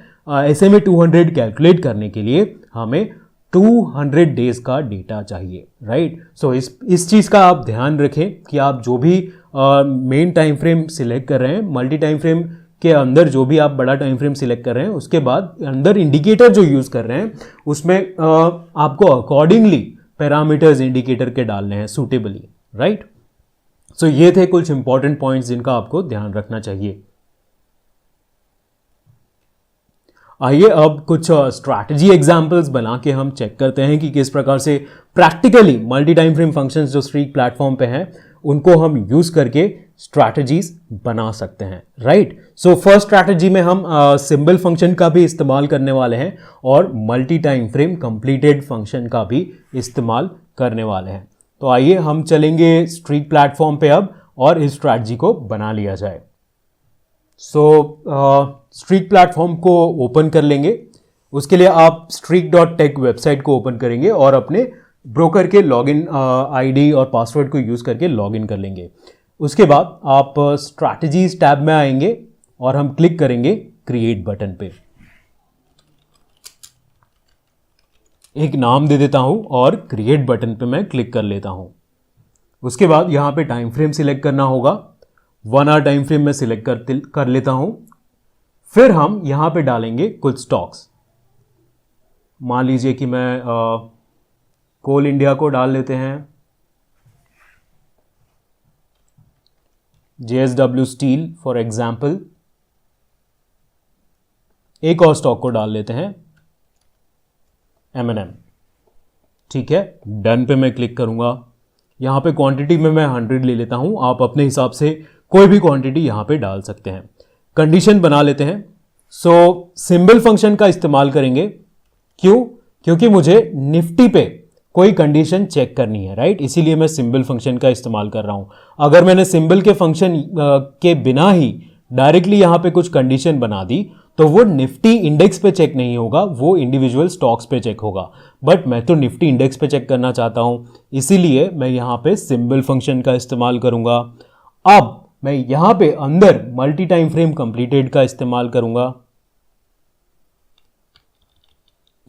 SMA 200 कैलकुलेट करने के लिए हमें 200 डेज का डेटा चाहिए, राइट। सो इस चीज़ का आप ध्यान रखें कि आप जो भी मेन टाइम फ्रेम सिलेक्ट कर रहे हैं, मल्टी टाइम फ्रेम के अंदर जो भी आप बड़ा टाइम फ्रेम सिलेक्ट कर रहे हैं, उसके बाद अंदर इंडिकेटर जो यूज़ कर रहे हैं उसमें आपको अकॉर्डिंगली पैरामीटर्स इंडिकेटर के डालने हैं सूटेबली, राइट। सो ये थे कुछ इंपॉर्टेंट पॉइंट्स जिनका आपको ध्यान रखना चाहिए। आइए अब कुछ स्ट्रैटेजी एग्जांपल्स बना के हम चेक करते हैं कि किस प्रकार से practically multi time frame functions जो स्ट्रीक प्लेटफॉर्म पे हैं उनको हम यूज करके स्ट्रैटेजीज बना सकते हैं, राइट। सो फर्स्ट स्ट्रैटेजी में हम सिंबल फंक्शन का भी इस्तेमाल करने वाले हैं और multi time frame completed function का भी इस्तेमाल करने वाले हैं। तो आइए हम चलेंगे स्ट्रीक प्लेटफॉर्म पे अब और इस स्ट्रैटेजी को बना लिया जाए। सो स्ट्रीक प्लेटफॉर्म को ओपन कर लेंगे। उसके लिए आप streak.tech वेबसाइट को ओपन करेंगे और अपने ब्रोकर के लॉगिन आईडी और पासवर्ड को यूज करके लॉगिन कर लेंगे। उसके बाद आप स्ट्रैटेजीज टैब में आएंगे और हम क्लिक करेंगे क्रिएट बटन पे। एक नाम दे देता हूं और क्रिएट बटन पे मैं क्लिक कर लेता हूं। उसके बाद यहां पे टाइम फ्रेम सिलेक्ट करना होगा। 1 आवर टाइम फ्रेम में सिलेक्ट कर लेता हूं। फिर हम यहां पे डालेंगे कुछ स्टॉक्स। मान लीजिए कि मैं कोल इंडिया को डाल लेते हैं, JSW स्टील फॉर एग्जाम्पल। एक और स्टॉक को डाल लेते हैं M&M, ठीक है। डन पे मैं क्लिक करूंगा। यहां पे क्वांटिटी में मैं 100 ले लेता हूं, आप अपने हिसाब से कोई भी क्वांटिटी यहां पे डाल सकते हैं। कंडीशन बना लेते हैं। सो सिंबल फंक्शन का इस्तेमाल करेंगे। क्यों? क्योंकि मुझे निफ्टी पे कोई कंडीशन चेक करनी है, राइट। इसीलिए मैं सिंबल फंक्शन का इस्तेमाल कर रहा हूं। अगर मैंने सिंबल के फंक्शन के बिना ही डायरेक्टली यहां पे कुछ कंडीशन बना दी तो वो निफ्टी इंडेक्स पे चेक नहीं होगा, वो इंडिविजुअल स्टॉक्स पे चेक होगा। बट मैं तो निफ्टी इंडेक्स पे चेक करना चाहता हूं, इसीलिए मैं यहां पे सिंबल फंक्शन का इस्तेमाल करूंगा। अब मैं यहां पे अंदर मल्टी टाइम फ्रेम कंप्लीटेड का इस्तेमाल करूंगा।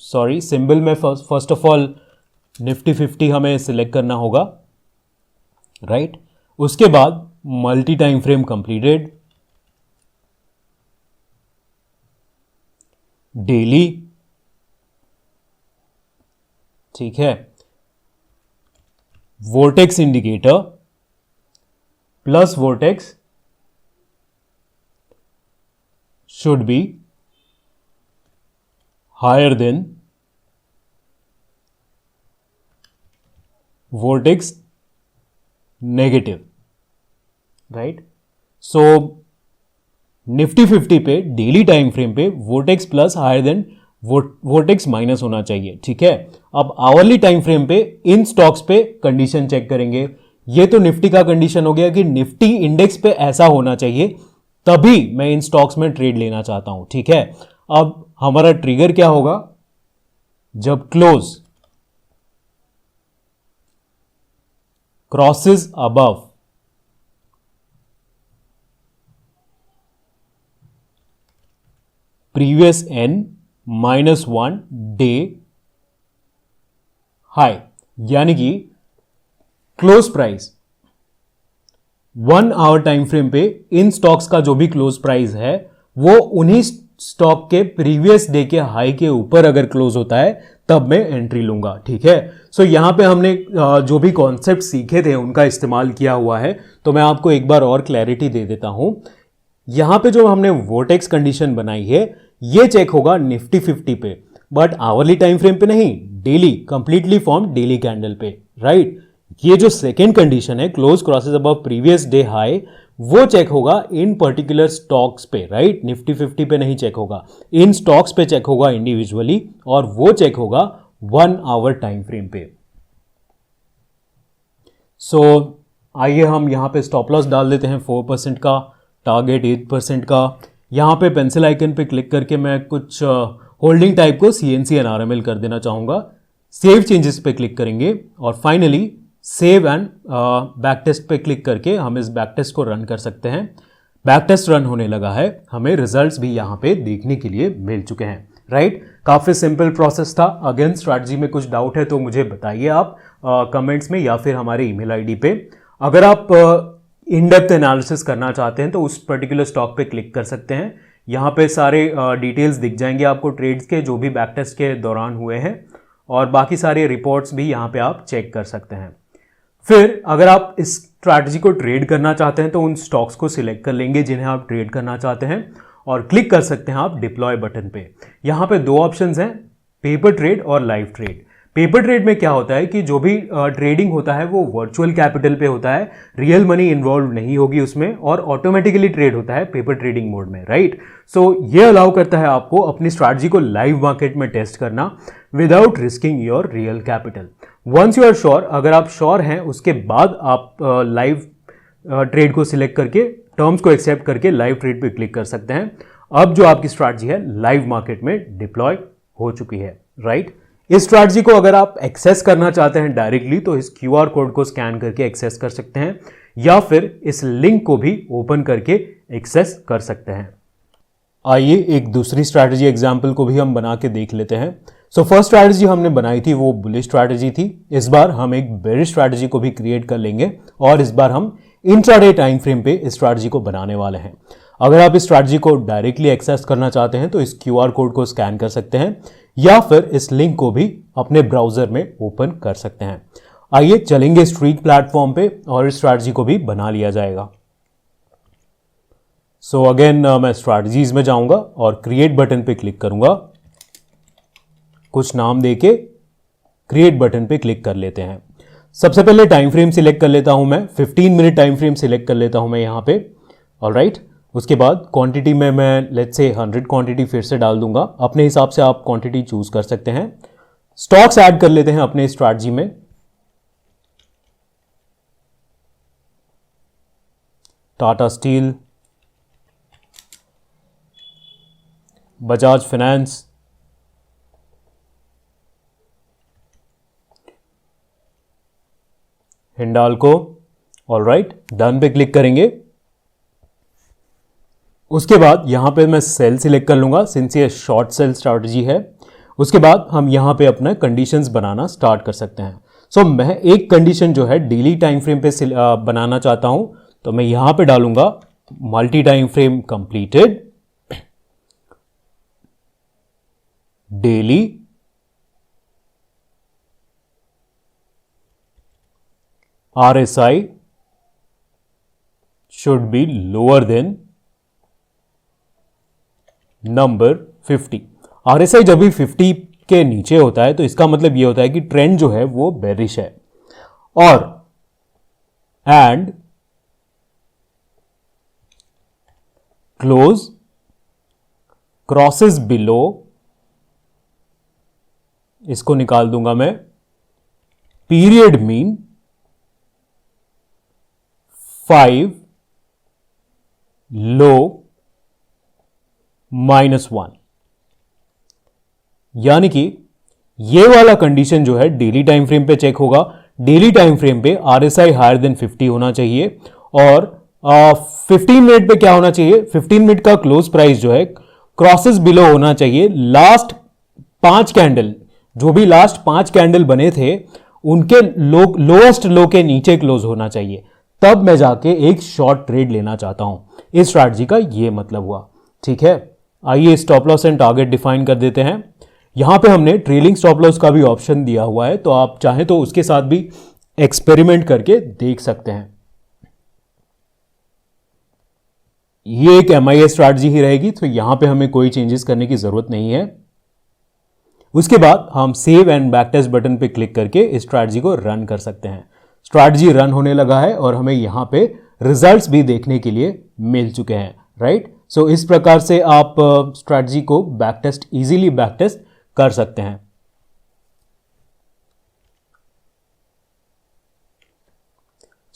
सॉरी, सिंबल में फर्स्ट ऑफ ऑल निफ्टी 50 हमें सिलेक्ट करना होगा, राइट। उसके बाद multi time frame completed, daily, ठीक है, vortex indicator plus vortex should be higher than vortex negative, right. So Nifty 50 पे डेली टाइम फ्रेम पे vortex plus higher than vortex minus होना चाहिए, ठीक है। अब आवरली टाइम फ्रेम पे इन स्टॉक्स पे कंडीशन चेक करेंगे। ये तो निफ्टी का कंडीशन हो गया कि निफ्टी इंडेक्स पे ऐसा होना चाहिए, तभी मैं इन स्टॉक्स में ट्रेड लेना चाहता हूं, ठीक है। अब हमारा ट्रिगर क्या होगा? जब close crosses above previous n -1 day high, यानी कि close price 1 hour time frame पे इन स्टॉक्स का जो भी क्लोज प्राइस है वो उन्हीं स्टॉक के प्रीवियस डे के हाई के ऊपर अगर क्लोज होता है तब मैं एंट्री लूंगा। ठीक है, सो यहां पे हमने जो भी कॉन्सेप्ट सीखे थे उनका इस्तेमाल किया हुआ है। तो मैं आपको एक बार और क्लैरिटी दे देता हूं। यहां पे जो हमने वोटेक्स कंडीशन बनाई है ये चेक होगा निफ्टी 50 पे, बट आवरली टाइम फ्रेम पे नहीं, daily, completely form daily candle पे, राइट। ये जो सेकेंड कंडीशन है close crosses above previous day high, वो चेक होगा इन पर्टिकुलर स्टॉक्स पे, राइट। निफ्टी 50 पे नहीं चेक होगा, इन स्टॉक्स पे चेक होगा इंडिविजुअली, और वो चेक होगा 1 आवर टाइम फ्रेम पे। सो आइए हम यहां पे स्टॉप लॉस डाल देते हैं 4% का, टारगेट 8% का। यहां पे पेंसिल आइकन पे क्लिक करके मैं कुछ होल्डिंग टाइप को CNC NRML कर देना चाहूंगा। सेव चेंजेस पे क्लिक करेंगे और finally save and back test पे क्लिक करके हम इस बैक टेस्ट को रन कर सकते हैं। बैक टेस्ट रन होने लगा है, हमें रिजल्ट्स भी यहाँ पे देखने के लिए मिल चुके हैं, राइट। काफ़ी सिंपल प्रोसेस था। अगेन स्ट्रैटेजी में कुछ डाउट है तो मुझे बताइए आप कमेंट्स में या फिर हमारे ईमेल आईडी पे। अगर आप इन डेप्थ एनालिसिस करना चाहते हैं तो उस पर्टिकुलर स्टॉक पे क्लिक कर सकते हैं। यहाँ पे सारे डिटेल्स दिख जाएंगे आपको ट्रेड्स के जो भी बैक टेस्ट के दौरान हुए हैं, और बाकी सारे रिपोर्ट्स भी यहाँ पे आप चेक कर सकते हैं। फिर अगर आप इस स्ट्रैटेजी को ट्रेड करना चाहते हैं तो उन स्टॉक्स को सिलेक्ट कर लेंगे जिन्हें आप ट्रेड करना चाहते हैं, और क्लिक कर सकते हैं आप डिप्लॉय बटन पे। यहाँ पे दो ऑप्शंस हैं, पेपर ट्रेड और लाइव ट्रेड। पेपर ट्रेड में क्या होता है कि जो भी ट्रेडिंग होता है वो वर्चुअल कैपिटल पे होता है, रियल मनी इन्वॉल्व नहीं होगी उसमें, और ऑटोमेटिकली ट्रेड होता है पेपर ट्रेडिंग मोड में, राइट। सो ये अलाउ करता है आपको अपनी स्ट्रैटेजी को लाइव मार्केट में टेस्ट करना without risking your real capital. Once you are sure, अगर आप श्योर हैं उसके बाद आप लाइव ट्रेड को सिलेक्ट करके टर्म्स को एक्सेप्ट करके लाइव ट्रेड पे क्लिक कर सकते हैं। अब जो आपकी स्ट्रैटेजी है लाइव मार्केट में डिप्लॉय हो चुकी है, राइट। इस स्ट्रैटेजी को अगर आप एक्सेस करना चाहते हैं डायरेक्टली तो इस QR कोड को स्कैन करके एक्सेस कर सकते हैं, या फिर इस लिंक को भी ओपन करके एक्सेस कर सकते हैं। आइए एक दूसरी स्ट्रैटेजी एग्जाम्पल को भी हम बना के देख लेते हैं। सो फर्स्ट स्ट्रैटेजी हमने बनाई थी वो बुलिश स्ट्रैटेजी थी। इस बार हम एक बेरिश स्ट्रैटेजी को भी क्रिएट कर लेंगे, और इस बार हम इंट्राडे टाइम फ्रेम पे इस स्ट्रैटेजी को बनाने वाले हैं। अगर आप इस स्ट्रैटेजी को डायरेक्टली एक्सेस करना चाहते हैं तो इस QR कोड को स्कैन कर सकते हैं, या फिर इस लिंक को भी अपने ब्राउजर में ओपन कर सकते हैं। आइए चलेंगे स्ट्रीट प्लेटफॉर्म पे और इस स्ट्रैटेजी को भी बना लिया जाएगा। सो अगेन मैं स्ट्रैटेजीज में जाऊंगा और क्रिएट बटन पे क्लिक करूंगा। कुछ नाम देके क्रिएट बटन पे क्लिक कर लेते हैं। सबसे पहले टाइम फ्रेम सिलेक्ट कर लेता हूं मैं, 15 मिनट टाइम फ्रेम सिलेक्ट कर लेता हूं मैं यहां पे, ऑलराइट। उसके बाद क्वांटिटी में मैं लेट्स से 100 क्वांटिटी फिर से डाल दूंगा। अपने हिसाब से आप क्वांटिटी चूज कर सकते हैं। स्टॉक्स ऐड कर लेते हैं अपने स्ट्रैटेजी में। Tata steel, Bajaj finance, Hindalco, alright. Done पे क्लिक करेंगे। उसके बाद यहां पे मैं सेल सिलेक्ट कर लूंगा सिंस ये शॉर्ट सेल स्ट्रैटेजी है। उसके बाद हम यहां पे अपना कंडीशंस बनाना स्टार्ट कर सकते हैं। सो मैं एक कंडीशन जो है डेली टाइम फ्रेम पे बनाना चाहता हूं, तो मैं यहां पे डालूंगा multi time frame completed daily RSI should be lower than number 50। RSI जब भी 50 के नीचे होता है तो इसका मतलब यह होता है कि ट्रेंड जो है वो बेरिश है, और एंड क्लोज क्रॉसेस बिलो, इसको निकाल दूंगा मैं, पीरियड मीन 5 लो -1, यानी कि ये वाला कंडीशन जो है डेली टाइम फ्रेम पे चेक होगा, डेली टाइम फ्रेम पे RSI हायर देन 50 होना चाहिए और 15 मिनट पे क्या होना चाहिए, 15 मिनट का क्लोज प्राइस जो है क्रॉसेस बिलो होना चाहिए लास्ट 5 कैंडल, जो भी लास्ट 5 कैंडल बने थे उनके लोएस्ट लो के नीचे क्लोज होना चाहिए, तब मैं जाके एक शॉर्ट ट्रेड लेना चाहता हूं। इस स्ट्रैटेजी का ये मतलब हुआ। ठीक है, आइए stop loss and target define कर देते हैं। यहां पे हमने ट्रेलिंग स्टॉप लॉस का भी ऑप्शन दिया हुआ है, तो आप चाहें तो उसके साथ भी एक्सपेरिमेंट करके देख सकते हैं। ये एक MIA स्ट्रैटेजी ही रहेगी, तो यहां पे हमें कोई चेंजेस करने की जरूरत नहीं है। उसके बाद हम save and back test button पे क्लिक करके इस स्ट्रैटेजी को रन कर सकते हैं। स्ट्रैटेजी रन होने लगा है और हमें यहां पे रिजल्ट्स भी देखने के लिए मिल चुके हैं, राइट। सो इस प्रकार से आप स्ट्रैटेजी को back test easily back test कर सकते हैं।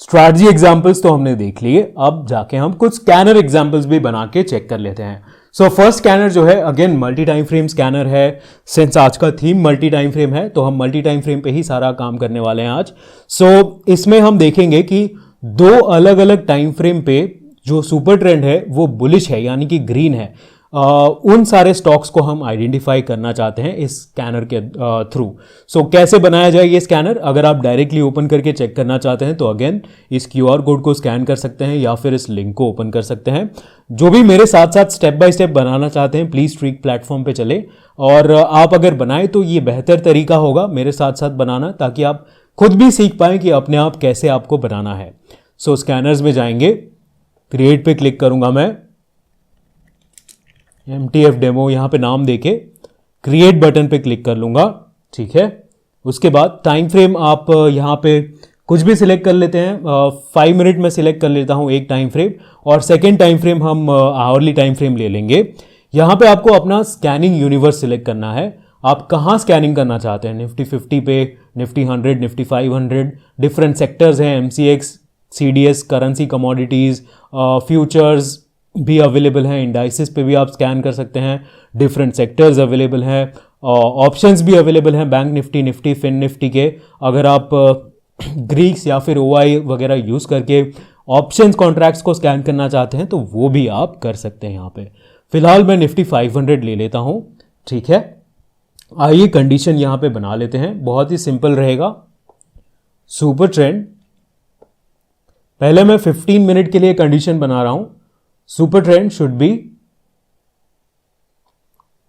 स्ट्रैटेजी एग्जांपल्स तो हमने देख लिए, अब जाके हम कुछ स्कैनर एग्जांपल्स भी बना के चेक कर लेते हैं। सो फर्स्ट स्कैनर जो है again multi time frame scanner है। सिंस आज का थीम मल्टी टाइम फ्रेम है तो हम मल्टी टाइम फ्रेम पे ही सारा काम करने वाले हैं आज। सो इसमें हम देखेंगे कि दो अलग अलग टाइम फ्रेम पे जो सुपर ट्रेंड है वो बुलिश है, यानी कि ग्रीन है। उन सारे स्टॉक्स को हम आइडेंटिफाई करना चाहते हैं इस स्कैनर के थ्रू। सो कैसे बनाया जाए ये स्कैनर? अगर आप डायरेक्टली ओपन करके चेक करना चाहते हैं तो अगेन इस QR कोड को स्कैन कर सकते हैं या फिर इस लिंक को ओपन कर सकते हैं। जो भी मेरे साथ साथ स्टेप बाय स्टेप बनाना चाहते हैं प्लीज ट्रिक प्लेटफॉर्म पे चले, और आप अगर बनाए तो ये बेहतर तरीका होगा मेरे साथ साथ बनाना, ताकि आप खुद भी सीख पाएं कि अपने आप कैसे आपको बनाना है। सो स्कैनर्स में जाएंगे, क्रिएट पे क्लिक करूंगा मैं, MTF डेमो यहां पे नाम देके क्रिएट बटन पे क्लिक कर लूंगा। ठीक है, उसके बाद टाइम फ्रेम आप यहां पे कुछ भी सिलेक्ट कर लेते हैं। 5 मिनट में सिलेक्ट कर लेता हूं एक टाइम फ्रेम, और सेकेंड टाइम फ्रेम हम आवरली टाइम फ्रेम ले लेंगे। यहां पे आपको अपना स्कैनिंग यूनिवर्स सिलेक्ट करना है, आप कहां स्कैनिंग करना चाहते हैं। निफ्टी 50 पे, निफ्टी 100, निफ्टी 500, डिफरेंट सेक्टर्स हैं, MCX, CDS, currency, commodities, futures भी अवेलेबल हैं, इंडाइसिस पे भी आप स्कैन कर सकते हैं, डिफरेंट सेक्टर्स अवेलेबल हैं, ऑप्शंस भी अवेलेबल हैं बैंक निफ्टी, निफ्टी, फिन निफ्टी के। अगर आप ग्रीक्स या फिर OI वगैरह यूज़ करके ऑप्शंस कॉन्ट्रैक्ट्स को स्कैन करना चाहते हैं तो वो भी आप कर सकते हैं यहाँ पे। फिलहाल मैं निफ्टी 500 ले लेता हूँ। ठीक है, आइए कंडीशन यहाँ पे बना लेते हैं, बहुत ही सिंपल रहेगा। सुपर ट्रेंड, पहले मैं 15 मिनट के लिए कंडीशन बना रहा हूं। Super trend should be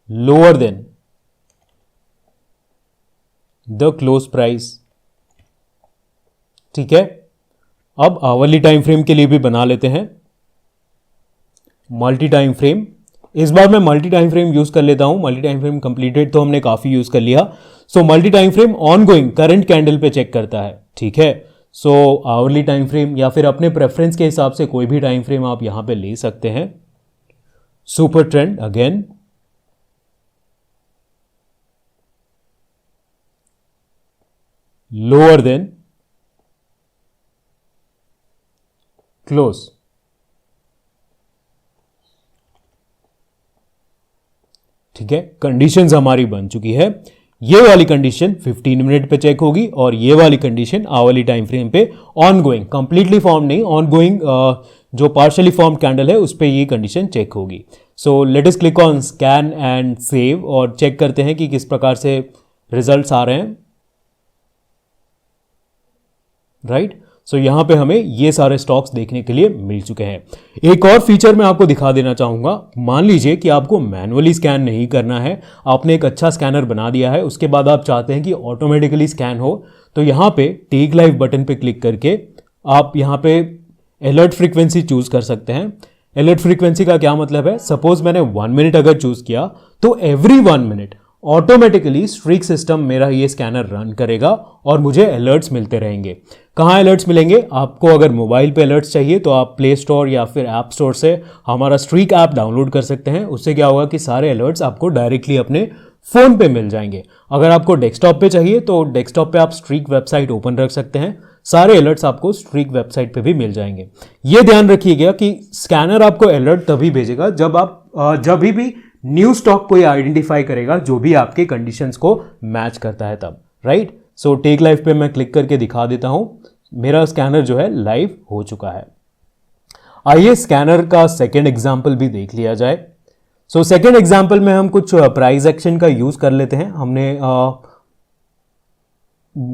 lower than the close price. ठीक है, अब आवरली टाइम फ्रेम के लिए भी बना लेते हैं मल्टी टाइम फ्रेम। इस बार मैं मल्टी टाइम फ्रेम यूज कर लेता हूं। मल्टी टाइम फ्रेम कंप्लीटेड तो हमने काफी यूज कर लिया। So multi time frame ongoing current candle पे चेक करता है। ठीक है, सो आवरली टाइम फ्रेम या फिर अपने प्रेफरेंस के हिसाब से कोई भी टाइम फ्रेम आप यहां पे ले सकते हैं। Super trend again, lower than close. ठीक है, कंडीशंस हमारी बन चुकी है। ये वाली कंडीशन 15 मिनट पे चेक होगी और ये वाली कंडीशन आवरली टाइम फ्रेम पे ऑनगोइंग, कंप्लीटली फॉर्म नहीं, ऑनगोइंग जो पार्शियली फॉर्म कैंडल है उस पे ये कंडीशन चेक होगी। So let us click on scan and save और चेक करते हैं कि किस प्रकार से रिजल्ट्स आ रहे हैं। राइट, सो यहां पे हमें ये सारे स्टॉक्स देखने के लिए मिल चुके हैं। एक और फीचर मैं आपको दिखा देना चाहूंगा। मान लीजिए कि आपको मैनुअली स्कैन नहीं करना है, आपने एक अच्छा स्कैनर बना दिया है, उसके बाद आप चाहते हैं कि ऑटोमेटिकली स्कैन हो, तो यहां पे टेक लाइव बटन पे क्लिक करके आप यहां पे अलर्ट फ्रीक्वेंसी चूज कर सकते हैं। अलर्ट फ्रीक्वेंसी का क्या मतलब है? सपोज मैंने 1 मिनट अगर चूज किया तो every 1 minute automatically streak system मेरा ये स्कैनर रन करेगा और मुझे अलर्ट्स मिलते रहेंगे। कहाँ अलर्ट्स मिलेंगे? आपको अगर मोबाइल पे अलर्ट्स चाहिए तो आप प्ले स्टोर या फिर ऐप स्टोर से हमारा स्ट्रीक ऐप डाउनलोड कर सकते हैं। उससे क्या होगा कि सारे अलर्ट्स आपको डायरेक्टली अपने फोन पे मिल जाएंगे। अगर आपको डेस्कटॉप पे चाहिए तो डेस्कटॉप पे आप स्ट्रीक वेबसाइट ओपन रख सकते हैं, सारे अलर्ट्स आपको स्ट्रीक वेबसाइट पे भी मिल जाएंगे। ये ध्यान रखिएगा कि स्कैनर आपको अलर्ट तभी भेजेगा जब भी न्यू स्टॉक कोई आइडेंटिफाई करेगा जो भी आपके कंडीशंस को मैच करता है तब। राइट, सो टेक लाइव पे मैं क्लिक करके दिखा देता हूं, मेरा स्कैनर जो है लाइव हो चुका है। आइए स्कैनर का सेकेंड एग्जाम्पल भी देख लिया जाए। सो सेकेंड एग्जाम्पल में हम कुछ प्राइस एक्शन का यूज कर लेते हैं। हमने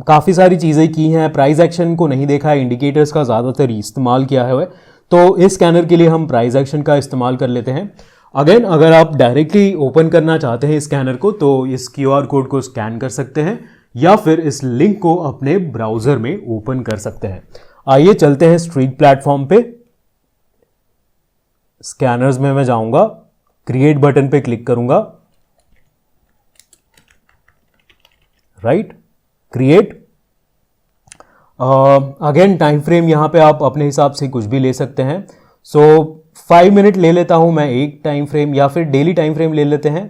काफ़ी सारी चीज़ें की हैं, प्राइस एक्शन को नहीं देखा है, इंडिकेटर्स का ज़्यादातर इस्तेमाल किया है, तो इस स्कैनर के लिए हम प्राइस एक्शन का इस्तेमाल कर लेते हैं। अगेन अगर आप डायरेक्टली ओपन करना चाहते हैं इस स्कैनर को तो इस QR कोड को स्कैन कर सकते हैं या फिर इस लिंक को अपने ब्राउज़र में ओपन कर सकते हैं। आइए चलते हैं स्ट्रीक प्लेटफॉर्म पे। स्कैनर्स में मैं जाऊंगा, क्रिएट बटन पे क्लिक करूंगा, right, create. Again time frame यहां पे आप अपने हिसाब से कुछ भी ले सकते हैं। सो 5 मिनट ले लेता हूं मैं एक टाइम फ्रेम, या फिर डेली टाइम फ्रेम ले लेते हैं।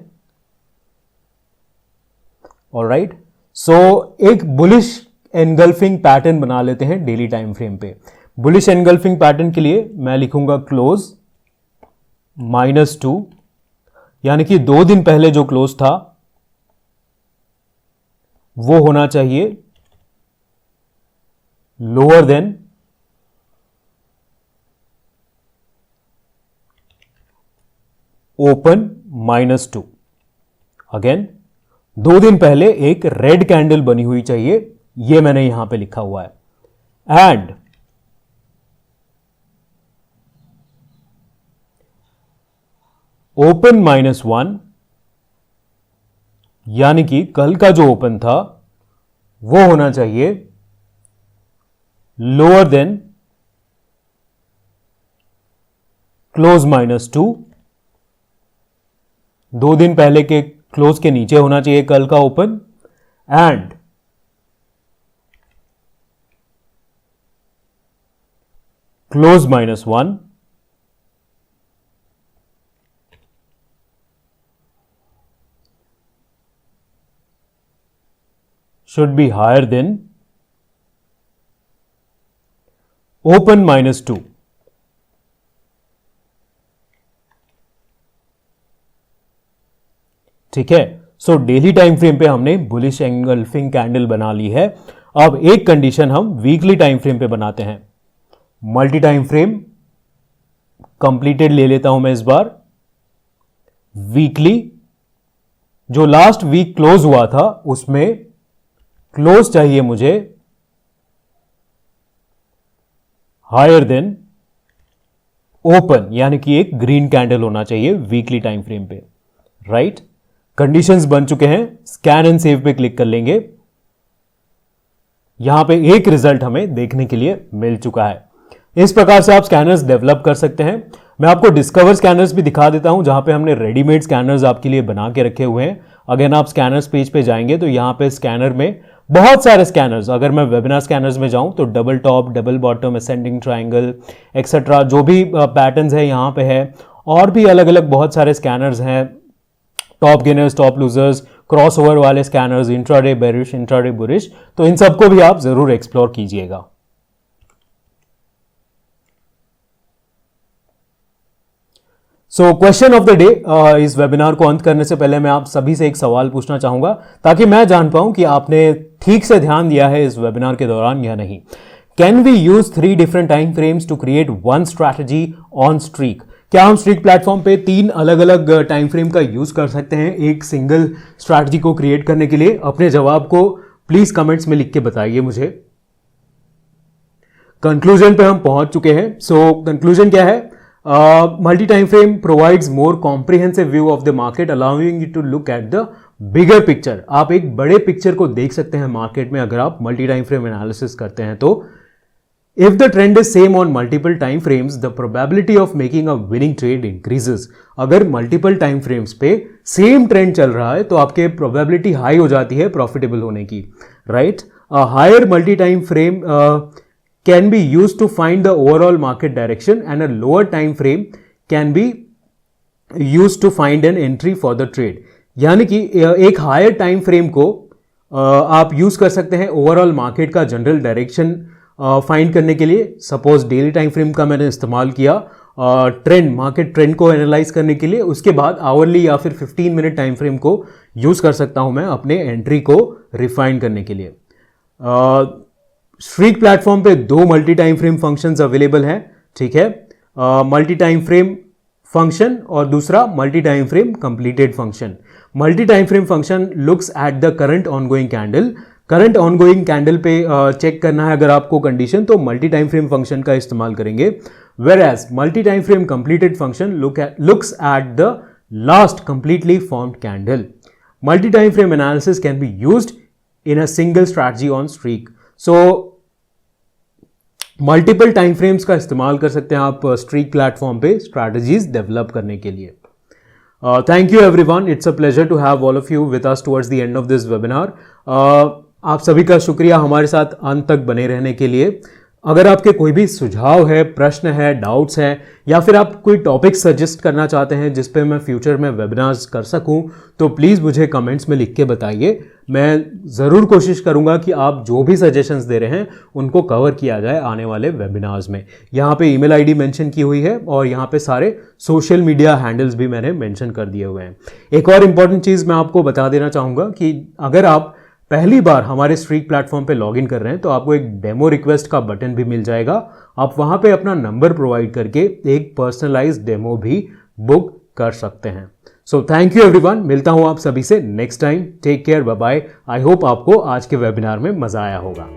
ऑलराइट, सो एक बुलिश एनगल्फिंग पैटर्न बना लेते हैं डेली टाइम फ्रेम पे। बुलिश एनगल्फिंग पैटर्न के लिए मैं लिखूंगा क्लोज -2, यानी कि 2 दिन पहले जो क्लोज था वो होना चाहिए लोअर देन ओपन -2। अगेन 2 दिन पहले एक रेड कैंडल बनी हुई चाहिए, ये मैंने यहां पे लिखा हुआ है। एंड ओपन -1, यानी कि कल का जो ओपन था वो होना चाहिए लोअर देन क्लोज -2। 2 दिन पहले के क्लोज के नीचे होना चाहिए कल का open. And close -1 should be higher than open -2। ठीक है, सो डेली टाइम फ्रेम पे हमने बुलिश एंगल्फिंग कैंडल बना ली है। अब एक कंडीशन हम वीकली टाइम फ्रेम पे बनाते हैं। मल्टी टाइम फ्रेम कंप्लीटेड ले लेता हूं मैं इस बार। वीकली, जो लास्ट वीक क्लोज हुआ था उसमें क्लोज चाहिए मुझे हायर देन ओपन, यानी कि एक ग्रीन कैंडल होना चाहिए वीकली टाइम फ्रेम पे, राइट। कंडीशंस बन चुके हैं, स्कैन एंड सेव पे क्लिक कर लेंगे। यहां पे एक रिजल्ट हमें देखने के लिए मिल चुका है। इस प्रकार से आप स्कैनर्स डेवलप कर सकते हैं। मैं आपको डिस्कवर स्कैनर्स भी दिखा देता हूं, जहां पे हमने रेडीमेड स्कैनर्स आपके लिए बना के रखे हुए हैं। अगर आप स्कैनर्स पेज पे जाएंगे तो यहां पे स्कैनर में बहुत सारे स्कैनर्स, अगर मैं वेबिनार स्कैनर्स में जाऊं तो double top, double bottom, ascending triangle etcetera जो भी पैटर्न्स है यहां पे है। और भी अलग अलग बहुत सारे स्कैनर्स हैं, top gainers, top losers, crossover वाले scanners, intraday bearish, intraday bullish, तो इन सबको भी आप जरूर एक्सप्लोर कीजिएगा। So question of the day, इस वेबिनार को अंत करने से पहले मैं आप सभी से एक सवाल पूछना चाहूंगा ताकि मैं जान पाऊं कि आपने ठीक से ध्यान दिया है इस वेबिनार के दौरान या नहीं। Can we use 3 different time frames to create 1 strategy on Streak? क्या हम स्ट्रीक प्लेटफॉर्म पे 3 अलग अलग टाइम फ्रेम का यूज कर सकते हैं एक सिंगल स्ट्रैटेजी को क्रिएट करने के लिए? अपने जवाब को प्लीज कमेंट्स में लिख के बताइए मुझे। कंक्लूजन पे हम पहुंच चुके हैं। सो कंक्लूजन क्या है? Multi time frame provides more comprehensive view of the market, allowing you to look at the bigger picture. आप एक बड़े पिक्चर को देख सकते हैं मार्केट में अगर आप मल्टी टाइम फ्रेम एनालिसिस करते हैं तो। If the trend is same on multiple time frames, the probability of making a winning trade increases. अगर मल्टीपल टाइम फ्रेम्स पे सेम ट्रेंड चल रहा है तो आपके प्रोबेबिलिटी हाई हो जाती है प्रॉफिटेबल होने की, right. Higher multi time frame can be used to find the overall market direction and a lower time frame can be used to find an entry for the trade। यानी कि एक higher time frame को आप use कर सकते हैं overall market का general direction find करने के लिए। सपोज डेली टाइम फ्रेम का मैंने इस्तेमाल किया ट्रेंड, मार्केट ट्रेंड को एनालाइज करने के लिए, उसके बाद आवरली या फिर 15 मिनट टाइम फ्रेम को यूज कर सकता हूं मैं अपने एंट्री को रिफाइन करने के लिए, स्ट्रीक प्लेटफॉर्म पे 2 multi time frame functions available हैं, ठीक है, मल्टी टाइम फ्रेम फंक्शन और दूसरा multi time frame completed function. Multi time frame function looks at the current ongoing candle. Current ongoing candle पे चेक करना है अगर आपको कंडीशन, तो मल्टी टाइम फ्रेम फंक्शन का इस्तेमाल करेंगे। Where as multi time frame completed function looks at the last completely formed candle. Multi time frame analysis can be used in a single strategy on Streak. So multiple time frames का इस्तेमाल कर सकते हैं आप Streak platform पे strategies develop करने के लिए। Thank you everyone, it's a pleasure to have all of you with us towards the end of this webinar. आप सभी का शुक्रिया हमारे साथ अंत तक बने रहने के लिए। अगर आपके कोई भी सुझाव है, प्रश्न है, डाउट्स हैं, या फिर आप कोई टॉपिक सजेस्ट करना चाहते हैं जिस पे मैं फ्यूचर में वेबिनार्स कर सकूं, तो प्लीज़ मुझे कमेंट्स में लिख के बताइए। मैं ज़रूर कोशिश करूंगा कि आप जो भी सजेशंस दे रहे हैं उनको कवर किया जाए आने वाले वेबिनार्स में। यहाँ पे ईमेल आईडी मेंशन की हुई है और यहाँ पे सारे सोशल मीडिया हैंडल्स भी मैंने मेंशन कर दिए हुए हैं। एक और इम्पॉर्टेंट चीज़ मैं आपको बता देना चाहूँगा कि अगर आप पहली बार हमारे स्ट्रीक प्लेटफॉर्म पे लॉगिन कर रहे हैं तो आपको एक डेमो रिक्वेस्ट का बटन भी मिल जाएगा। आप वहां पे अपना नंबर प्रोवाइड करके एक पर्सनलाइज्ड डेमो भी बुक कर सकते हैं। सो थैंक यू एवरीवन, मिलता हूं आप सभी से next time. Take care, bye bye. I hope आपको आज के वेबिनार में मजा आया होगा।